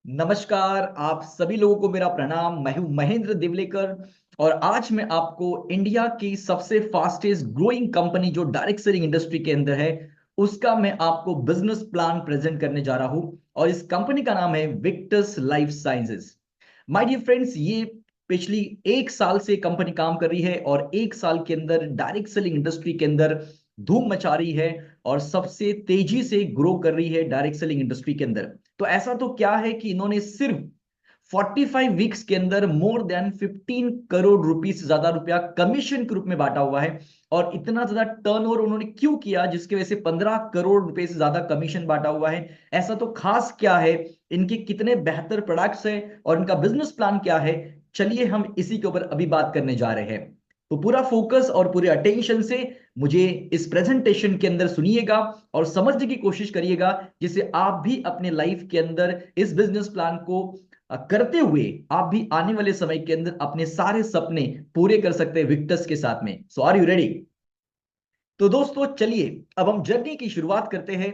नमस्कार आप सभी लोगों को मेरा प्रणाम। मैं हूं महेंद्र दिवलेकर और आज मैं आपको इंडिया की सबसे फास्टेस्ट ग्रोइंग कंपनी जो डायरेक्ट सेलिंग इंडस्ट्री के अंदर है उसका मैं आपको बिजनेस प्लान प्रेजेंट करने जा रहा हूं। और इस कंपनी का नाम है Victus life sciences. My dear friends, ये पिछली एक साल से कंपनी काम कर रही है और एक साल के अंदर डायरेक्ट सेलिंग इंडस्ट्री के अंदर धूम मचा रही है और सबसे तेजी से ग्रो कर रही है डायरेक्ट सेलिंग इंडस्ट्री के अंदर। तो ऐसा तो क्या है कि इन्होंने सिर्फ 45 वीक्स के अंदर मोर देन 15 करोड़ रुपीस से ज्यादा रुपया कमीशन के रूप में बांटा हुआ है। और इतना ज्यादा टर्नओवर उन्होंने क्यों किया जिसकी वजह से 15 करोड़ रुपए से ज्यादा कमीशन बांटा हुआ है? ऐसा तो खास क्या है? इनके कितने बेहतर प्रोडक्ट्स हैं और इनका बिजनेस प्लान क्या है? चलिए हम इसी के ऊपर अभी बात करने जा रहे हैं। तो पूरा फोकस और पूरे अटेंशन से मुझे इस प्रेजेंटेशन के अंदर सुनिएगा और समझने की कोशिश करिएगा, जिससे आप भी अपने लाइफ के अंदर इस बिजनेस प्लान को करते हुए आप भी आने वाले समय के अंदर अपने सारे सपने पूरे कर सकते हैं विक्टर्स के साथ में। सो आर यू रेडी? तो दोस्तों चलिए अब हम जर्नी की शुरुआत करते हैं।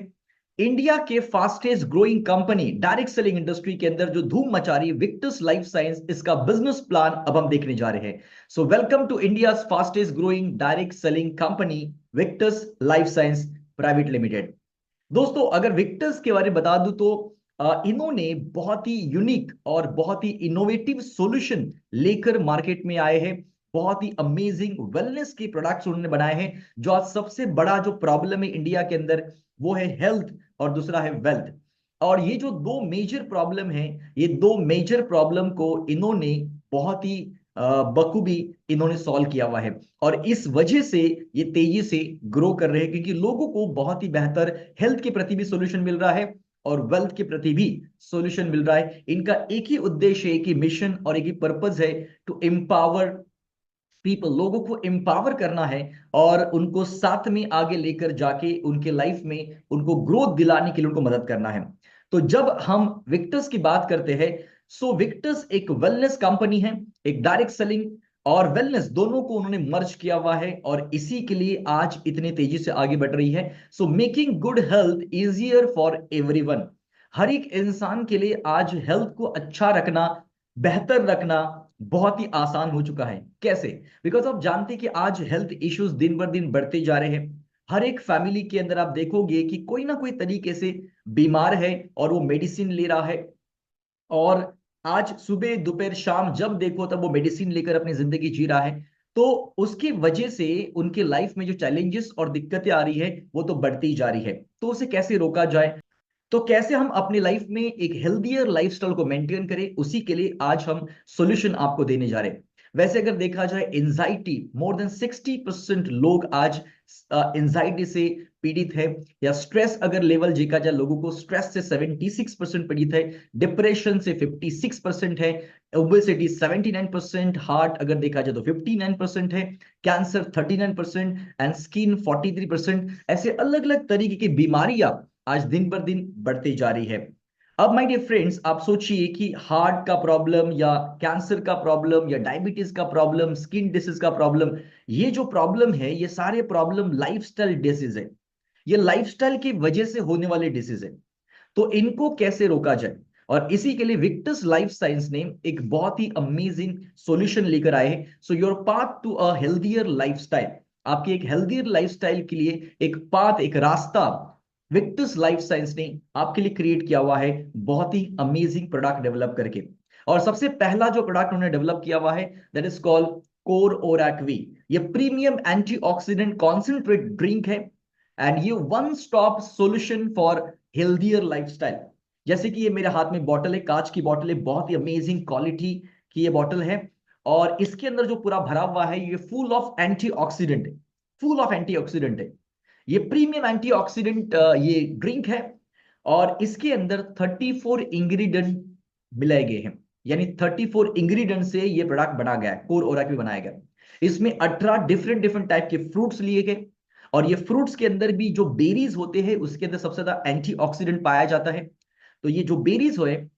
इंडिया के fastest growing company direct selling industry के अंदर जो धूम मचा रही है विक्टर्स लाइफ साइंस, इसका बिजनेस प्लान अब हम देखने जा रहे हैं। So welcome to India fastest growing direct selling company Victors life science private limited. दोस्तों अगर विक्टर्स के बारे में बता दूं तो इन्होंने बहुत ही यूनिक और बहुत ही इनोवेटिव सॉल्यूशन लेकर मार्केट में आए हैं। बहुत ही अमेजिंग वेलनेस के प्रोडक्ट्स उन्होंने बनाए हैं। जो आज सबसे बड़ा जो प्रॉब्लम है इंडिया के अंदर वो है हेल्थ और दूसरा है वेल्थ। और ये जो दो मेजर प्रॉब्लम है, ये दो मेजर प्रॉब्लम को इन्होंने बहुत ही बखूबी इन्होंने सॉल्व किया हुआ है। और इस वजह से ये तेजी से ग्रो कर रहे हैं क्योंकि लोगों को बहुत ही बेहतर हेल्थ के प्रति भी सॉल्यूशन मिल रहा है और वेल्थ के प्रति भी सॉल्यूशन मिल रहा है। इनका एक ही उद्देश्य है, एक ही मिशन और एक ही पर्पज है, टू एम्पावर पीपल। लोगों को एम्पावर करना है और उनको साथ में आगे लेकर जाके उनके लाइफ में उनको ग्रोथ दिलाने के लिए उनको मदद करना है। तो जब हम विक्टर्स की बात करते हैं, सो विक्टर्स एक वेलनेस कंपनी है। एक डायरेक्ट सेलिंग और वेलनेस दोनों को उन्होंने मर्ज किया हुआ है और इसी के लिए आज इतनी तेजी से आगे बढ़ रही है। So making good health easier for everyone. हर एक इंसान के लिए आज हेल्थ को अच्छा रखना, बेहतर रखना बहुत ही आसान हो चुका है। कैसे? बिकॉज आप जानते हैं कि आज हेल्थ इश्यूज दिन बर दिन बढ़ते जा रहे हैं। हर एक फैमिली के अंदर आप देखोगे कि कोई ना कोई तरीके से बीमार है और वो मेडिसिन ले रहा है। और आज सुबह दोपहर शाम जब देखो तब वो मेडिसिन लेकर अपनी जिंदगी जी रहा है। तो उसकी वजह से उनके लाइफ में जो चैलेंजेस और दिक्कतें आ रही है वो तो बढ़ती ही जा रही है। तो उसे कैसे रोका जाए, तो कैसे हम अपनी लाइफ में एक हेल्दियर लाइफस्टाइल को मेंटेन करें, उसी के लिए आज हम सॉल्यूशन आपको देने जा रहे हैं। वैसे अगर देखा जाए एंजाइटी, मोर देन 60% लोग आज एंजाइटी से पीड़ित है। या स्ट्रेस अगर लेवल देखा जाए, लोगों को स्ट्रेस से 76% पीड़ित है। डिप्रेशन से 56% है। ओबेसिटी 79%। हार्ट अगर देखा जाए तो 59% है। Cancer 39% and skin 43%। ऐसे अलग अलग तरीके की बीमारियां आज दिन बर दिन बढ़ती जा रही है। अब माय डियर फ्रेंड्स, आप सोचिए कि हार्ट का प्रॉब्लम या कैंसर का प्रॉब्लम या डायबिटीज का प्रॉब्लम, स्किन डिसीज का प्रॉब्लम, ये जो प्रॉब्लम है ये सारे प्रॉब्लम लाइफस्टाइल डिसीज है। ये लाइफस्टाइल की वजह से होने वाले डिसीज है। तो इनको कैसे रोका जाए, और इसी के लिए विक्टर्स लाइफ साइंस ने एक बहुत ही अमेजिंग सॉल्यूशन लेकर आए हैं। So your path to a healthier lifestyle, आपकी एक हेल्दियर लाइफस्टाइल के लिए एक पाथ, एक रास्ता विक्टर्स लाइफ साइंस ने आपके लिए क्रिएट किया हुआ है, बहुत ही अमेजिंग प्रोडक्ट डेवलप करके। और सबसे पहला जो प्रोडक्ट उन्होंने डेवलप किया हुआ है दैट इज कॉल्ड कोर ओरैक्वी। ये प्रीमियम एंटीऑक्सीडेंट कॉन्सेंट्रेट ड्रिंक है एंड ये one stop solution for healthier lifestyle. जैसे कि ये मेरे हाथ में बॉटल है, कांच की बॉटल है, बहुत ही अमेजिंग क्वालिटी की ये बॉटल है। और इसके अंदर जो पूरा भरा हुआ है ये फुल ऑफ एंटीऑक्सीडेंट है। फुल ऑफ एंटीऑक्सीडेंट है। ये प्रीमियम एंटीऑक्सीडेंट ये ड्रिंक है। और इसके अंदर 34 इंग्रेडिएंट मिलाए गए हैं। यानी 34 इंग्रेडिएंट से ये प्रोडक्ट बना गया है, कोर ओरा भी बनाया गया। इसमें 18 डिफरेंट डिफरेंट टाइप के फ्रूट्स लिए गए। और ये फ्रूट्स के अंदर भी जो बेरीज होते हैं उसके अंदर सबसे ज्यादा एंटीऑक्सीडेंट पाया जाता है। तो ये जो बेरीज है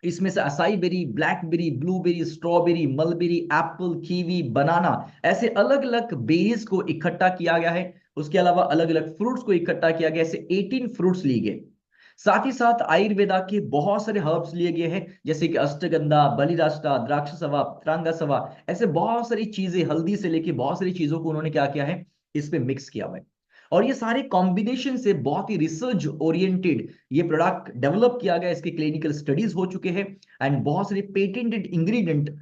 इसमें से acai berry, blackberry, blueberry, strawberry, mulberry, apple, kiwi, banana, ऐसे अलग अलग बेरीज को इकट्ठा किया गया है। उसके अलावा अलग अलग फ्रूट्स को इकट्ठा किया गया, ऐसे 18 फ्रूट्स लिए गए। साथ ही साथ आयुर्वेदा के बहुत सारे हर्ब्स लिए गए हैं, जैसे कि अष्टगंधा, बलिराष्ट्रा, द्राक्षसवा, त्रांगसवा, ऐसे बहुत सारी चीजें, हल्दी से लेके बहुत सारी चीजों को उन्होंने क्या किया है, इस पे मिक्स किया हुआ है। और ये सारे कॉम्बिनेशन से बहुत ही रिसर्च ओरिएंटेड ये प्रोडक्ट डेवलप किया गया, इसके क्लिनिकल स्टडीज हो चुके हैं, एंड बहुत सारे पेटेंटेड इंग्रेडिएंट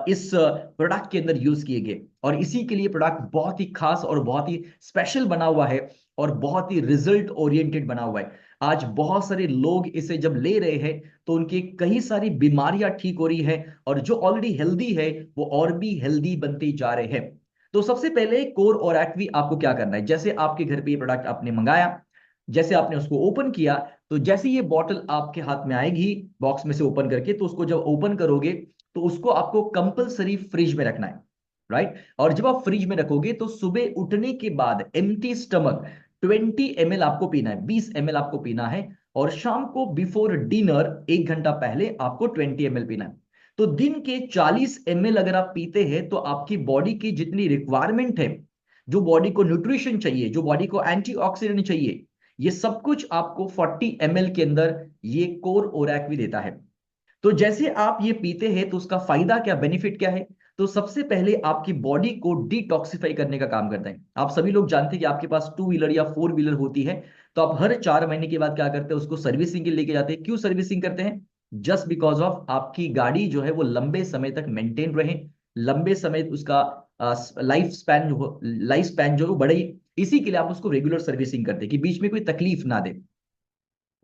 इस प्रोडक्ट के अंदर यूज किए गए, और इसी के लिए प्रोडक्ट बहुत ही खास और बहुत ही स्पेशल बना हुआ है, और बहुत ही रिजल्ट ओरिएंटेड बना हुआ है। आज बहुत सारे लोग इसे जब ले रहे हैं तो उनकी कई सारी बीमारियां ठीक हो रही है, और जो ऑलरेडी हेल्दी है वो और भी हेल्दी बनते जा रहे हैं। तो सबसे पहले कोर और एक्वी आपको क्या करना है, जैसे आपके घर पे ये प्रोडक्ट आपने मंगाया, जैसे आपने उसको ओपन किया, तो जैसे ये बॉटल आपके हाथ में आएगी बॉक्स में से ओपन करके, तो उसको जब ओपन करोगे तो उसको आपको कंपलसरी फ्रिज में रखना है, राइट। और जब आप फ्रिज में रखोगे तो सुबह उठने के बाद एम्प्टी स्टमक 20 ml आपको पीना है, 20 ml आपको पीना है, और शाम को बिफोर डिनर 1 घंटा पहले आपको 20 ml पीना है। तो दिन के 40 ml अगर आप पीते हैं तो आपकी बॉडी की जितनी रिक्वायरमेंट है, जो बॉडी को न्यूट्रिशन चाहिए, जो बॉडी को एंटीऑक्सीडेंट चाहिए, ये सब कुछ आपको 40 ml के अंदर ये कोर ओरैक्वी देता है। तो जैसे आप ये पीते हैं तो उसका फायदा क्या, बेनिफिट क्या है, तो सबसे पहले आपकी बॉडी को डिटॉक्सिफाई करने का काम करता है। आप सभी लोग जानते हैं कि आपके पास 2 व्हीलर या 4 व्हीलर होती है, तो आप हर 4 महीने के बाद क्या करते हैं, उसको सर्विसिंग के लिए लेके जाते हैं। क्यों सर्विसिंग करते हैं, जस्ट बिकॉज ऑफ आपकी गाड़ी जो है वो लंबे समय तक मेंटेन रहे, लंबे समय उसका लाइफ स्पैन जो है वो बढ़े, इसी के लिए आप उसको रेगुलर सर्विसिंग करते हैं कि बीच में कोई तकलीफ ना दे।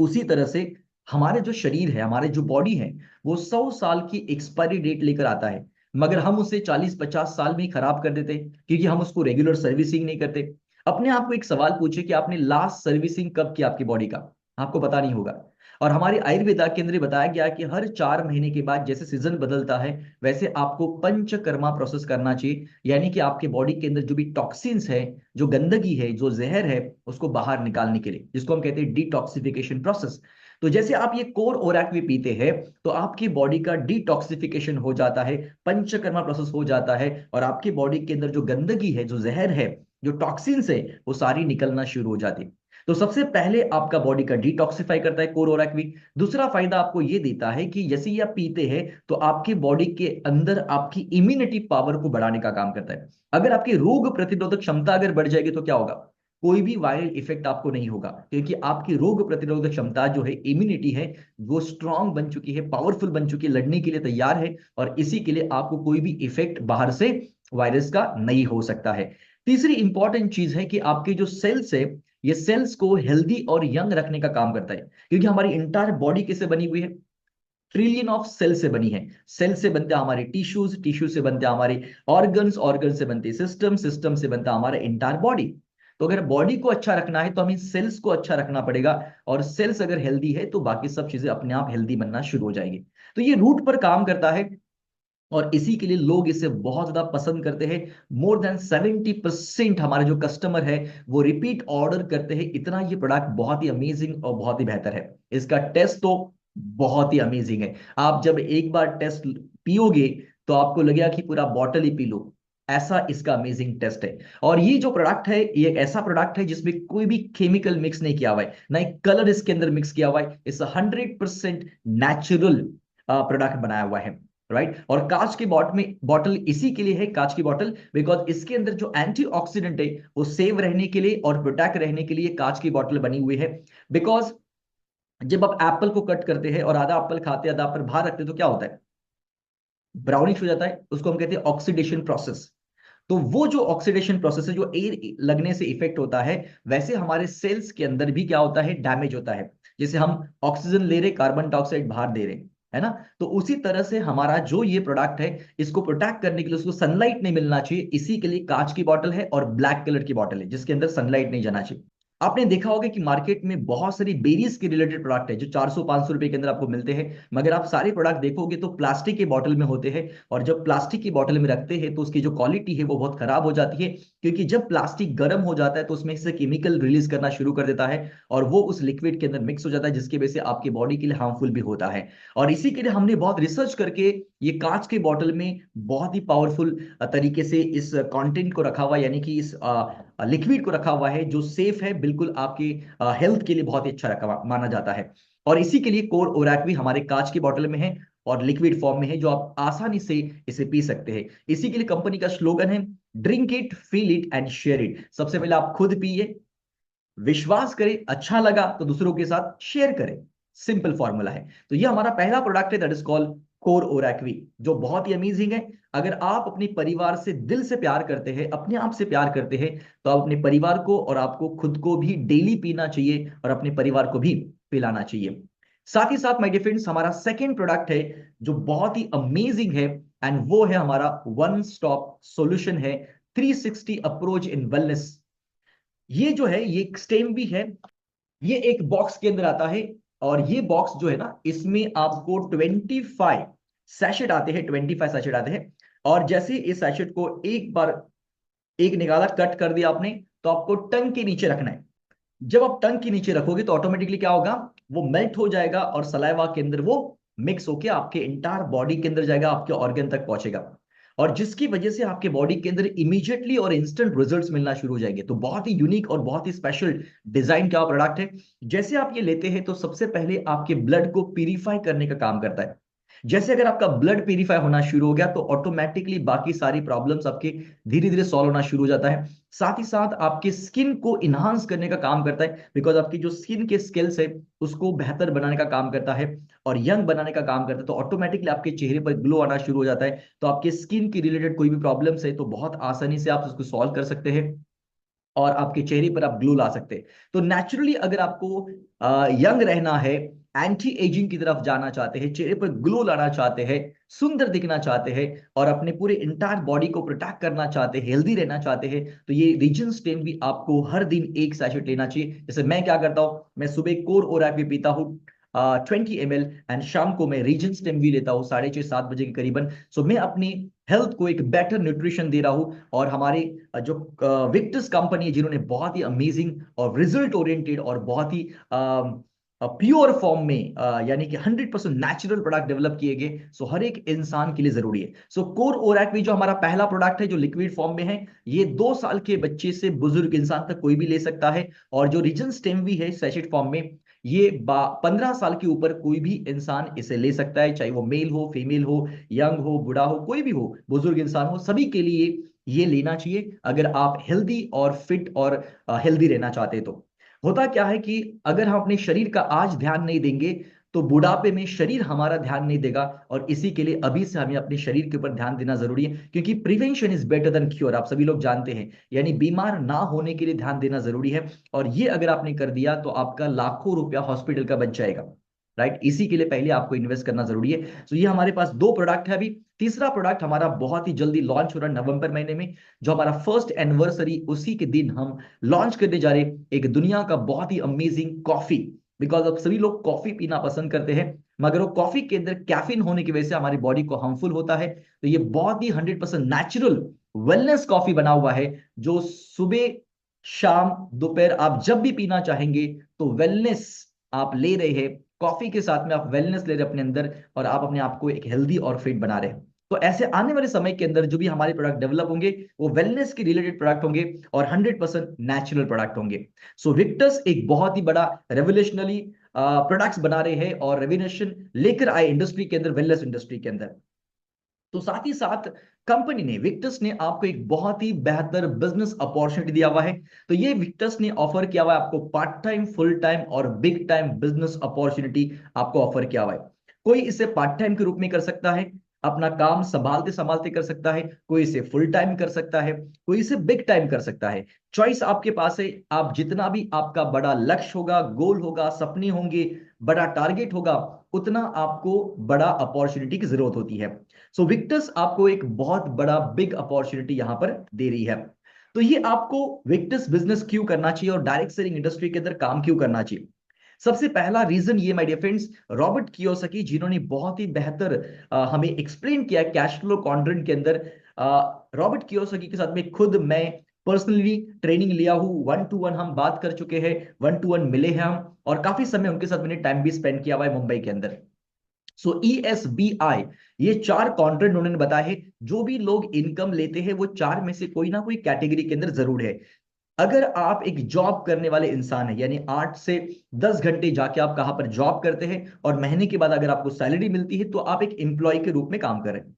उसी तरह से हमारे जो शरीर है, हमारे जो बॉडी है, वो 100 साल की एक्सपायरी डेट लेकर आता है, मगर हम उसे 40-50 साल में ही खराब कर देते हैं, क्योंकि हम उसको रेगुलर सर्विसिंग नहीं करते। अपने आप को एक सवाल पूछे कि आपने लास्ट सर्विसिंग कब किया आपकी बॉडी का, आपको पता नहीं होगा। और हमारे आयुर्वेदा के अंदर बताया गया है कि हर 4 महीने के बाद जैसे सीजन बदलता है, वैसे आपको पंचकर्मा प्रोसेस करना चाहिए, यानी कि आपके बॉडी के अंदर जो भी टॉक्सिन्स है, जो गंदगी है, जो जहर है, उसको बाहर निकालने के लिए, जिसको हम कहते हैं डिटॉक्सिफिकेशन प्रोसेस। तो जैसे आप ये कोर ओरैक भी पीते हैं तो आपकी बॉडी का डिटॉक्सिफिकेशन हो जाता है, पंचकर्मा प्रोसेस हो जाता है, और आपकी बॉडी के अंदर जो गंदगी है, जो जहर है, जो टॉक्सिन्स है, वो सारी निकलना शुरू हो जाती है। तो सबसे पहले आपका बॉडी का डिटॉक्सिफाई करता है कोर ओरैक भी। दूसरा फायदा आपको ये देता है कि जैसे ही आप पीते हैं तो आपकी बॉडी के अंदर आपकी इम्यूनिटी पावर को बढ़ाने का काम करता है। अगर आपकी रोग प्रतिरोधक क्षमता अगर बढ़ जाएगी तो क्या होगा, कोई भी वायरल इफेक्ट आपको नहीं होगा, क्योंकि आपकी रोग प्रतिरोधक क्षमता जो है, इम्यूनिटी है, वो स्ट्रांग बन चुकी है, पावरफुल बन चुकी है, लड़ने के लिए तैयार है, और इसी के लिए आपको कोई भी इफेक्ट बाहर से वायरस का नहीं हो सकता है। तीसरी इंपॉर्टेंट चीज है कि आपके जो सेल्स है, ये सेल्स को हेल्दी और यंग रखने का काम करता है, क्योंकि हमारी इंटायर बॉडी किससे बनी हुई है, ट्रिलियन ऑफ सेल से बनी है। सेल से बनते हैं हमारे टिश्यूज, टिश्यू से बनते हैं हमारे ऑर्गन्स, ऑर्गन से बनते हैं सिस्टम, सिस्टम से बनता है हमारा इंटायर बॉडी। तो अगर बॉडी को अच्छा रखना है तो हमें सेल्स को अच्छा रखना पड़ेगा, और सेल्स अगर हेल्दी है तो बाकी सब चीजें अपने आप हेल्दी बनना शुरू हो जाएगी। तो ये रूट पर काम करता है, और इसी के लिए लोग इसे बहुत ज्यादा पसंद करते हैं। मोर देन 70% हमारे जो कस्टमर है वो रिपीट ऑर्डर करते हैं, इतना ये प्रोडक्ट बहुत ही अमेजिंग और बहुत ही बेहतर है। इसका टेस्ट तो बहुत ही अमेजिंग है। आप जब एक बार टेस्ट पियोगे तो आपको लगेगा कि पूरा बॉटल ही पी लो, ऐसा इसका अमेजिंग टेस्ट है। और ये जो प्रोडक्ट है, ये एक ऐसा प्रोडक्ट है जिसमें कोई भी केमिकल मिक्स नहीं किया हुआ है, ना एक कलर इसके अंदर मिक्स किया हुआ है। इस 100% नेचुरल प्रोडक्ट बनाया हुआ है, राइट। और कांच की बॉटल इसी के लिए है, कांच की बॉटल, बिकॉज इसके अंदर जो एंटीऑक्सीडेंट है वो सेव रहने के लिए और प्रोटेक्ट रहने के लिए कांच की बॉटल बनी हुई है। बिकॉज जब आप एप्पल को कट करते हैं और आधा एप्पल खाते हैं, आधा एप्पल बाहर रखते हैं, तो क्या होता है, ब्राउनिश हो जाता है, उसको हम कहते हैं ऑक्सीडेशन प्रोसेस। तो वो जो ऑक्सीडेशन प्रोसेस है, जो एयर लगने से इफेक्ट होता है, वैसे हमारे सेल्स के अंदर भी क्या होता है, डैमेज होता है। जैसे हम ऑक्सीजन ले रहे, कार्बन डाइऑक्साइड बाहर दे रहे, है ना। तो उसी तरह से हमारा जो ये प्रोडक्ट है, इसको प्रोटेक्ट करने के लिए उसको सनलाइट नहीं मिलना चाहिए, इसी के लिए कांच की बॉटल है और ब्लैक कलर की बॉटल है जिसके अंदर सनलाइट नहीं जाना चाहिए। आपने देखा होगा कि मार्केट में बहुत सारी बेरीज के रिलेटेड प्रोडक्ट है जो 400-500 रुपए के अंदर आपको मिलते हैं, मगर आप सारे प्रोडक्ट देखोगे तो प्लास्टिक के बॉटल में होते हैं। और जब प्लास्टिक की बॉटल में रखते हैं तो उसकी जो क्वालिटी है वो बहुत खराब हो जाती है, क्योंकि जब प्लास्टिक गर्म हो जाता है तो उसमें से केमिकल रिलीज करना शुरू कर देता है, और वो उस लिक्विड के अंदर मिक्स हो जाता है, जिसकी वजह से आपकी बॉडी के लिए हार्मफुल भी होता है। और इसी के लिए हमने बहुत रिसर्च करके ये कांच के बॉटल में बहुत ही पावरफुल तरीके से इस कंटेंट को रखा हुआ, यानी कि इस लिक्विड को रखा हुआ है, जो सेफ है बिल्कुल, आपके हेल्थ के लिए बहुत ही अच्छा रखा माना जाता है। और इसी के लिए कोर ओरैक भी हमारे कांच की बोतल में है और लिक्विड फॉर्म में है, जो आप आसानी से इसे पी सकते हैं। इसी के लिए कंपनी का स्लोगन है, drink it, feel it and share it. सबसे पहले आप खुद पिए, विश्वास करें, अच्छा लगा तो दूसरों के साथ शेयर करें। सिंपल फॉर्मूला है। तो ये हमारा पहला प्रोडक्ट है, दैट इज कॉल्ड कोर ओरैक्वी, जो बहुत ही अमेजिंग है। अगर आप अपने परिवार से दिल से प्यार करते हैं, अपने आप से प्यार करते हैं, तो आप अपने परिवार को और आपको खुद को भी डेली पीना चाहिए और अपने परिवार को भी पिलाना चाहिए। साथ ही साथ माय डियर फ्रेंड्स, हमारा सेकेंड प्रोडक्ट है जो बहुत ही अमेजिंग है, एंड वो है हमारा वन स्टॉप सॉल्यूशन है, 360 अप्रोच इन वेलनेस। ये जो है ये एक स्टेम भी है, ये एक बॉक्स के अंदर आता है। और ये बॉक्स जो है ना, इसमें आपको 25 सैशेट आते हैं, 25 सैशेट आते हैं। और जैसे इस सैशेट को एक बार एक निकाला, कट कर दिया आपने, तो आपको टंग के नीचे रखना है। जब आप टंग के नीचे रखोगे तो ऑटोमेटिकली क्या होगा, वो मेल्ट हो जाएगा और सलाइवा के अंदर वो मिक्स होके आपके इंटायर बॉडी के अंदर जाएगा, आपके ऑर्गन तक पहुंचेगा। और जिसकी वजह से आपके बॉडी के अंदर इमीडिएटली और इंस्टेंट रिजल्ट्स मिलना शुरू हो जाएंगे। तो बहुत ही यूनिक और बहुत ही स्पेशल डिजाइन का प्रोडक्ट है। जैसे आप ये लेते हैं तो सबसे पहले आपके ब्लड को प्यूरिफाई करने का काम करता है। जैसे अगर आपका ब्लड प्यूरिफाई होना शुरू हो गया तो ऑटोमेटिकली बाकी सारी प्रॉब्लम्स आपके धीरे धीरे सॉल्व होना शुरू हो जाता है। साथ ही साथ आपके स्किन को इन्हांस करने का काम करता है, बिकॉज आपकी जो स्किन के स्किल्स है उसको बेहतर बनाने का काम करता है और यंग बनाने का काम करता है। तो ऑटोमेटिकली आपके चेहरे पर ग्लो आना शुरू हो जाता है। तो आपके स्किन की रिलेटेड कोई भी प्रॉब्लम्स है तो बहुत आसानी से आप उसको सॉल्व कर सकते हैं और आपके चेहरे पर आप ग्लो ला सकते हैं। तो नेचुरली अगर आपको यंग रहना है, एंटी एजिंग की तरफ जाना चाहते हैं, चेहरे पर ग्लो लाना चाहते हैं, सुंदर दिखना चाहते हैं और अपने पूरे इंटायर बॉडी को प्रोटेक्ट करना चाहते हैं, हेल्दी रहना चाहते हैं, तो ये रीजन स्टेन भी आपको हर दिन एक सैशेट लेना चाहिए। जैसे मैं क्या करता हूं, मैं सुबह कोर ओरैक भी पीता हूँ 20 ml, एंड शाम को मैं रीजन स्टेम भी लेता हूँ 6:30-7 बजे के करीबन। सो मैं अपनी हेल्थ को एक बेटर न्यूट्रिशन दे रहा हूँ। और हमारे जो विक्टर्स कंपनी है, जिन्होंने बहुत ही अमेजिंग और रिजल्ट ओरिएंटेड और बहुत ही प्योर फॉर्म में यानी कि 100% नेचुरल प्रोडक्ट डेवलप किए गए, सो हर एक इंसान के लिए जरूरी है। सो कोर ओरैक भी जो हमारा पहला प्रोडक्ट है जो लिक्विड फॉर्म में है, ये 2 साल के बच्चे से बुजुर्ग इंसान तक कोई भी ले सकता है। और जो रीजन स्टेम भी है सैचेट फॉर्म में, ये 15 साल के ऊपर कोई भी इंसान इसे ले सकता है, चाहे वो मेल हो, फीमेल हो, यंग हो, बूढ़ा हो, कोई भी हो, बुजुर्ग इंसान हो, सभी के लिए ये लेना चाहिए अगर आप हेल्दी और फिट और हेल्दी रहना चाहते हैं। तो होता क्या है कि अगर हम अपने शरीर का आज ध्यान नहीं देंगे तो बुढ़ापे में शरीर हमारा ध्यान नहीं देगा। और इसी के लिए अभी से हमें अपने शरीर के ऊपर ध्यान देना जरूरी है, क्योंकि prevention is better than cure, आप सभी लोग जानते हैं। यानी बीमार ना होने के लिए ध्यान देना जरूरी है। और ये अगर आपने कर दिया तो आपका लाखों रुपया हॉस्पिटल का बच जाएगा। राइट, इसी के लिए पहले आपको इन्वेस्ट करना जरूरी है। तो ये हमारे पास दो प्रोडक्ट है। अभी तीसरा प्रोडक्ट हमारा बहुत ही जल्दी लॉन्च हो रहा है नवंबर महीने में, जो हमारा फर्स्ट एनिवर्सरी उसी के दिन हम लॉन्च करने जा रहे हैं, एक दुनिया का बहुत ही अमेजिंग कॉफी। बिकॉज अब सभी लोग कॉफी पीना पसंद करते हैं, मगर वो कॉफी के अंदर कैफीन होने की वजह से हमारी बॉडी को हार्मफुल होता है। तो ये बहुत ही 100% नेचुरल वेलनेस कॉफी बना हुआ है, जो सुबह शाम दोपहर आप जब भी पीना चाहेंगे तो वेलनेस आप ले रहे हैं। कॉफी के साथ में आप वेलनेस ले रहे हैं अपने अंदर, और आप अपने आप को एक हेल्दी और फिट बना रहे हैं। तो ऐसे आने वाले समय के अंदर जो भी हमारे प्रोडक्ट डेवलप होंगे वो वेलनेस के रिलेटेड प्रोडक्ट होंगे और 100% नेचुरल प्रोडक्ट होंगे। सो विक्टर्स एक बहुत ही बड़ा रेवोल्यूशनरी प्रोडक्ट्स बना रहे हैं और रेवोल्यूशन लेकर आए इंडस्ट्री के अंदर, वेलनेस इंडस्ट्री के अंदर। तो साथ ही साथ कंपनी ने, विक्टर्स ने आपको एक बहुत ही बेहतर बिजनेस अपॉर्चुनिटी दिया हुआ है। तो ये विक्टर्स ने ऑफर किया हुआ है आपको पार्ट टाइम, फुल टाइम और बिग टाइम बिजनेस अपॉर्चुनिटी आपको ऑफर किया हुआ है। कोई इसे पार्ट टाइम के रूप में कर सकता है, अपना काम संभालते संभालते कर सकता है, कोई इसे फुल टाइम कर सकता है, कोई इसे बिग टाइम कर सकता है। चॉइस आपके पास है। आप जितना भी आपका बड़ा लक्ष्य होगा, गोल होगा, सपने होंगे, बड़ा टारगेट होगा, उतना आपको बड़ा अपॉर्चुनिटी की जरूरत होती है। सो विक्टर्स आपको एक बहुत बड़ा बिग अपॉर्चुनिटी यहां पर दे रही है। तो ये आपको विक्टर्स बिजनेस क्यों करना चाहिए और डायरेक्ट सेलिंग इंडस्ट्री के अंदर काम क्यों करना चाहिए? सबसे पहला रीजन ये my dear friends, Robert Kiyosaki जिन्होंने बहुत ही बेहतर हमें एक्सप्लेन किया कैश फ्लो क्वाड्रेंट के अंदर। रॉबर्ट कियोसाकी के साथ में खुद मैं पर्सनली ट्रेनिंग लिया हूं, 1-to-1 हम बात कर चुके हैं, 1-to-1 मिले हैं हम, और काफी समय उनके साथ मैंने टाइम भी स्पेंड किया हुआ है मुंबई के अंदर। सो ESBI, ये 4 क्वाड्रेंट उन्होंने बताया है। जो भी लोग इनकम लेते हैं वो चार में से कोई ना कोई कैटेगरी के अंदर जरूर है। अगर आप एक जॉब करने वाले इंसान है, यानी 8 से 10 घंटे जाके आप कहां पर जॉब करते हैं और महीने के बाद अगर आपको सैलरी मिलती है, तो आप एक एम्प्लॉय के रूप में काम कर रहे हैं।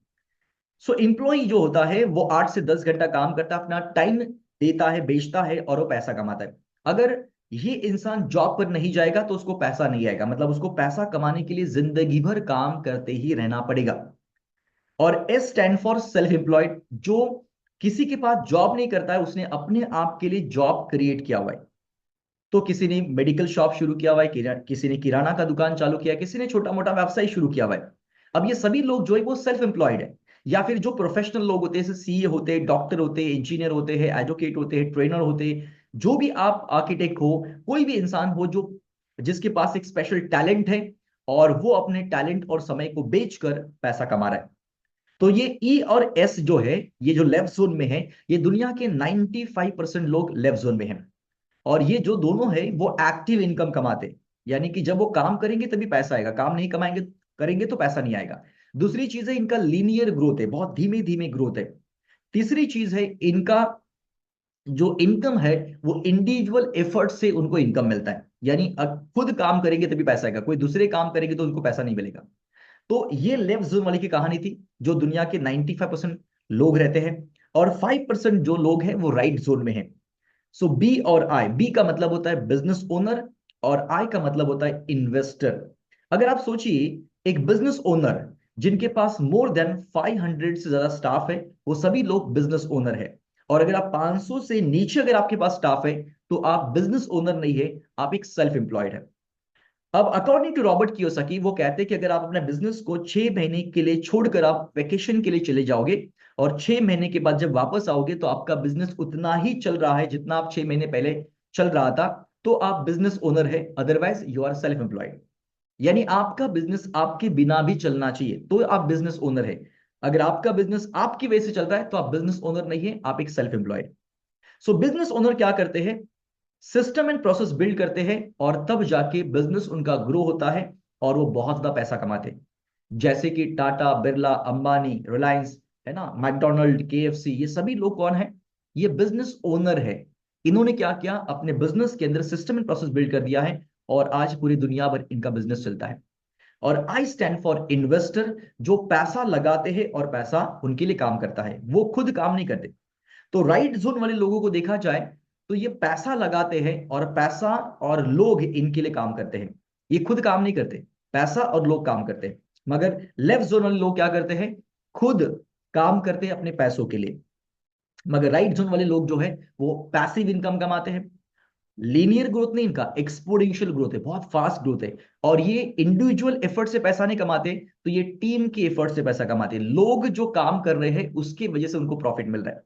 सो एम्प्लॉय जो होता है वो 8 से 10 घंटा काम करता है, अपना टाइम देता है, बेचता है और वो पैसा कमाता है। अगर ये इंसान जॉब पर नहीं जाएगा तो उसको पैसा नहीं आएगा, मतलब उसको पैसा कमाने के लिए जिंदगी भर काम करते ही रहना पड़ेगा। और S stand for self employed, जो किसी के पास जॉब नहीं करता है, उसने अपने आप के लिए जॉब क्रिएट किया हुआ है। तो किसी ने मेडिकल शॉप शुरू किया हुआ है, किसी ने किराना का दुकान चालू किया है, किसी ने छोटा मोटा व्यवसाय शुरू किया हुआ है। अब ये सभी लोग जो है वो सेल्फ एम्प्लॉयड है। या फिर जो प्रोफेशनल लोग होते हैं, जैसे सीए होते हैं, डॉक्टर होते हैं, इंजीनियर होते हैं, एडवोकेट होते हैं, ट्रेनर होते हैं, जो भी आप आर्किटेक्ट हो, कोई भी इंसान हो जो जिसके पास एक स्पेशल टैलेंट है और वो अपने टैलेंट और समय को बेचकर पैसा कमा रहा है। तो ये ई और एस जो है, ये जो लेफ्ट जोन में है, ये दुनिया के 95% लोग लेफ्ट जोन में हैं। और ये जो दोनों है वो एक्टिव इनकम कमाते हैं, यानी कि जब वो काम करेंगे तभी पैसा आएगा, काम नहीं कमाएंगे करेंगे तो पैसा नहीं आएगा। दूसरी चीज है इनका लीनियर ग्रोथ है, बहुत धीमे धीमे ग्रोथ है। तीसरी चीज है इनका जो इनकम है वो इंडिविजुअल एफर्ट से उनको इनकम मिलता है, यानी खुद काम करेंगे तभी पैसा आएगा, कोई दूसरे काम करेंगे तो उनको पैसा नहीं मिलेगा। तो ये लेफ्ट जोन वाली की कहानी थी, जो दुनिया के 95% लोग रहते हैं। और 5% जो लोग हैं वो राइट जोन में है। सो बी और आई, बी का मतलब होता है बिजनेस ओनर और आई का मतलब होता है इन्वेस्टर। अगर आप सोचिए एक बिजनेस ओनर जिनके पास मोर देन 500 से ज्यादा स्टाफ है, वो सभी लोग बिजनेस ओनर है। और अगर आप 500 से नीचे अगर आपके पास स्टाफ है, तो आप बिजनेस ओनर नहीं है, आप एक सेल्फ एम्प्लॉयड है। अब अकॉर्डिंग टू रॉबर्ट कियोसाकी, वो कहते हैं कि अगर आप अपने बिजनेस को 6 महीने के लिए छोड़कर आप वेकेशन के लिए चले जाओगे और 6 महीने के बाद जब वापस आओगे तो आपका बिजनेस उतना ही चल रहा है जितना आप 6 महीने पहले चल रहा था, तो आप बिजनेस ओनर है, otherwise you are self employed. यानी आपका बिजनेस आपके बिना भी चलना चाहिए तो आप बिजनेस ओनर है। अगर आपका बिजनेस आपकी वजह से चल रहा है तो आप बिजनेस ओनर नहीं है, आप एक सेल्फ एम्प्लॉयड। सो बिजनेस ओनर क्या करते हैं, सिस्टम एंड प्रोसेस बिल्ड करते हैं और तब जाके बिजनेस उनका ग्रो होता है और वो बहुत ज्यादा पैसा कमाते हैं। जैसे कि टाटा, बिरला, अंबानी, रिलायंस, है ना, मैकडोनल्ड, केएफसी, ये सभी लोग कौन है, ये बिजनेस ओनर है। इन्होंने क्या किया, अपने बिजनेस के अंदर सिस्टम एंड प्रोसेस बिल्ड कर दिया है और आज पूरी दुनिया भर इनका बिजनेस चलता है। और आई स्टैंड फॉर इन्वेस्टर, जो पैसा लगाते हैं और पैसा उनके लिए काम करता है, वो खुद काम नहीं करते। तो राइट जोन वाले लोगों को देखा जाए तो ये पैसा लगाते हैं और पैसा और लोग इनके लिए काम करते हैं, ये खुद काम नहीं करते, पैसा और लोग काम करते हैं। मगर लेफ्ट जोन वाले लोग क्या करते हैं, खुद काम करते हैं अपने पैसों के लिए। मगर राइट जोन वाले लोग जो है वो पैसिव इनकम कमाते हैं। लीनियर ग्रोथ नहीं, इनका एक्सपोनेंशियल ग्रोथ है, बहुत फास्ट ग्रोथ है। और ये इंडिविजुअल एफर्ट से पैसा नहीं कमाते, तो ये टीम के एफर्ट से पैसा कमाते हैं, लोग जो काम कर रहे हैं उसकी वजह से उनको प्रॉफिट मिल रहा है।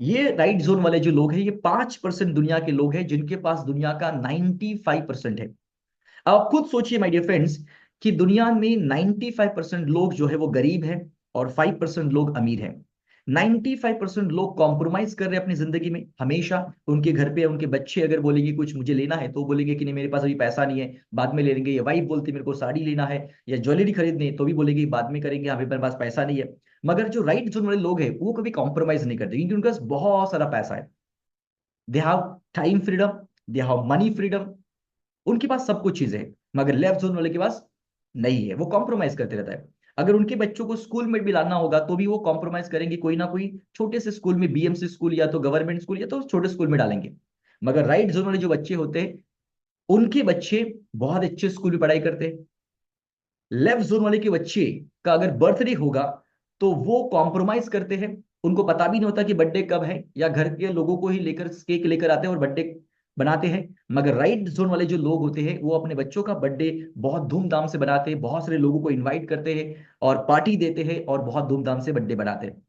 ये राइट जोन वाले जो लोग हैं, ये 5% दुनिया के लोग हैं जिनके पास दुनिया का 95% है। अब आप खुद सोचिए माय डियर फ्रेंड्स, कि दुनिया में 95% लोग जो है वो गरीब है और 5% लोग अमीर हैं। 95% लोग कॉम्प्रोमाइज कर रहे हैं अपनी जिंदगी में हमेशा। उनके घर पे उनके बच्चे अगर बोलेंगे कुछ मुझे लेना है, तो बोलेंगे कि नहीं मेरे पास अभी पैसा नहीं है, बाद में ले लेंगे। या वाइफ बोलती है मेरे को साड़ी लेना है या ज्वेलरी खरीदनी है, तो भी बोलेंगे बाद में करेंगे, अभी मेरे पास पैसा नहीं है। मगर जो राइट जोन वाले लोग हैं वो कभी कॉम्प्रोमाइज नहीं करते, क्योंकि उनके पास बहुत सारा पैसा है। They have time freedom, they have money freedom, उनके पास सब कुछ चीजें हैं। मगर लेफ्ट जोन वाले के पास नहीं है, वो कॉम्प्रोमाइज करते रहता है। अगर उनके बच्चों को स्कूल में भी लाना होगा तो भी वो कॉम्प्रोमाइज करेंगे, कोई ना कोई छोटे से स्कूल में, बीएमसी स्कूल या तो गवर्नमेंट स्कूल या तो छोटे स्कूल में डालेंगे। मगर राइट जोन वाले जो बच्चे होते हैं, उनके बच्चे बहुत अच्छे स्कूल में पढ़ाई करते हैं। लेफ्ट जोन वाले के बच्चे का अगर बर्थडे होगा तो वो कॉम्प्रोमाइज करते हैं, उनको पता भी नहीं होता कि बर्थडे कब है, या घर के लोगों को ही लेकर केक लेकर आते हैं और बर्थडे बनाते हैं। मगर राइट जोन वाले जो लोग होते हैं वो अपने बच्चों का बर्थडे बहुत धूमधाम से बनाते हैं, बहुत सारे लोगों को इनवाइट करते हैं और पार्टी देते हैं और बहुत धूमधाम से बर्थडे बनाते हैं।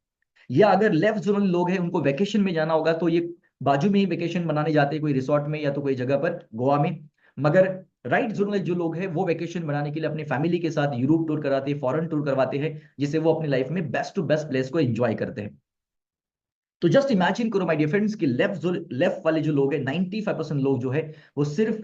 या अगर लेफ्ट जोन वाले लोग हैं, उनको वेकेशन में जाना होगा तो ये बाजू में ही वेकेशन मनाने जाते हैं, कोई रिसोर्ट में या तो कोई जगह पर गोवा में। मगर राइट जोन वाले जो लोग हैं वो वेकेशन बनाने के लिए अपनी फैमिली के साथ यूरोप टूर कराते हैं, फॉरेन टूर करवाते हैं, जिससे वो अपनी लाइफ में बेस्ट टू बेस्ट प्लेस को एंजॉय करते हैं। तो जस्ट इमेजिन करो माय डियर फ्रेंड्स कि लेफ्ट वाले जो लोग हैं, 95% लोग जो है वो सिर्फ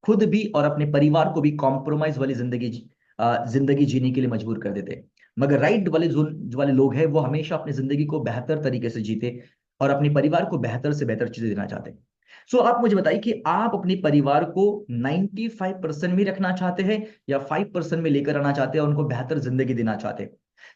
खुद भी और अपने परिवार को भी कॉम्प्रोमाइज वाली जिंदगी जीने के लिए मजबूर कर देते हैं। मगर राइट वाले जो वाले लोग हैं वो हमेशा अपनी जिंदगी को बेहतर तरीके से जीते, और अपने परिवार को बेहतर से बेहतर चीजें देना चाहते हैं। सो आप मुझे बताइए कि आप अपने परिवार को 95% में रखना चाहते हैं या 5% में लेकर आना चाहते हैं, उनको बेहतर जिंदगी देना चाहते हैं।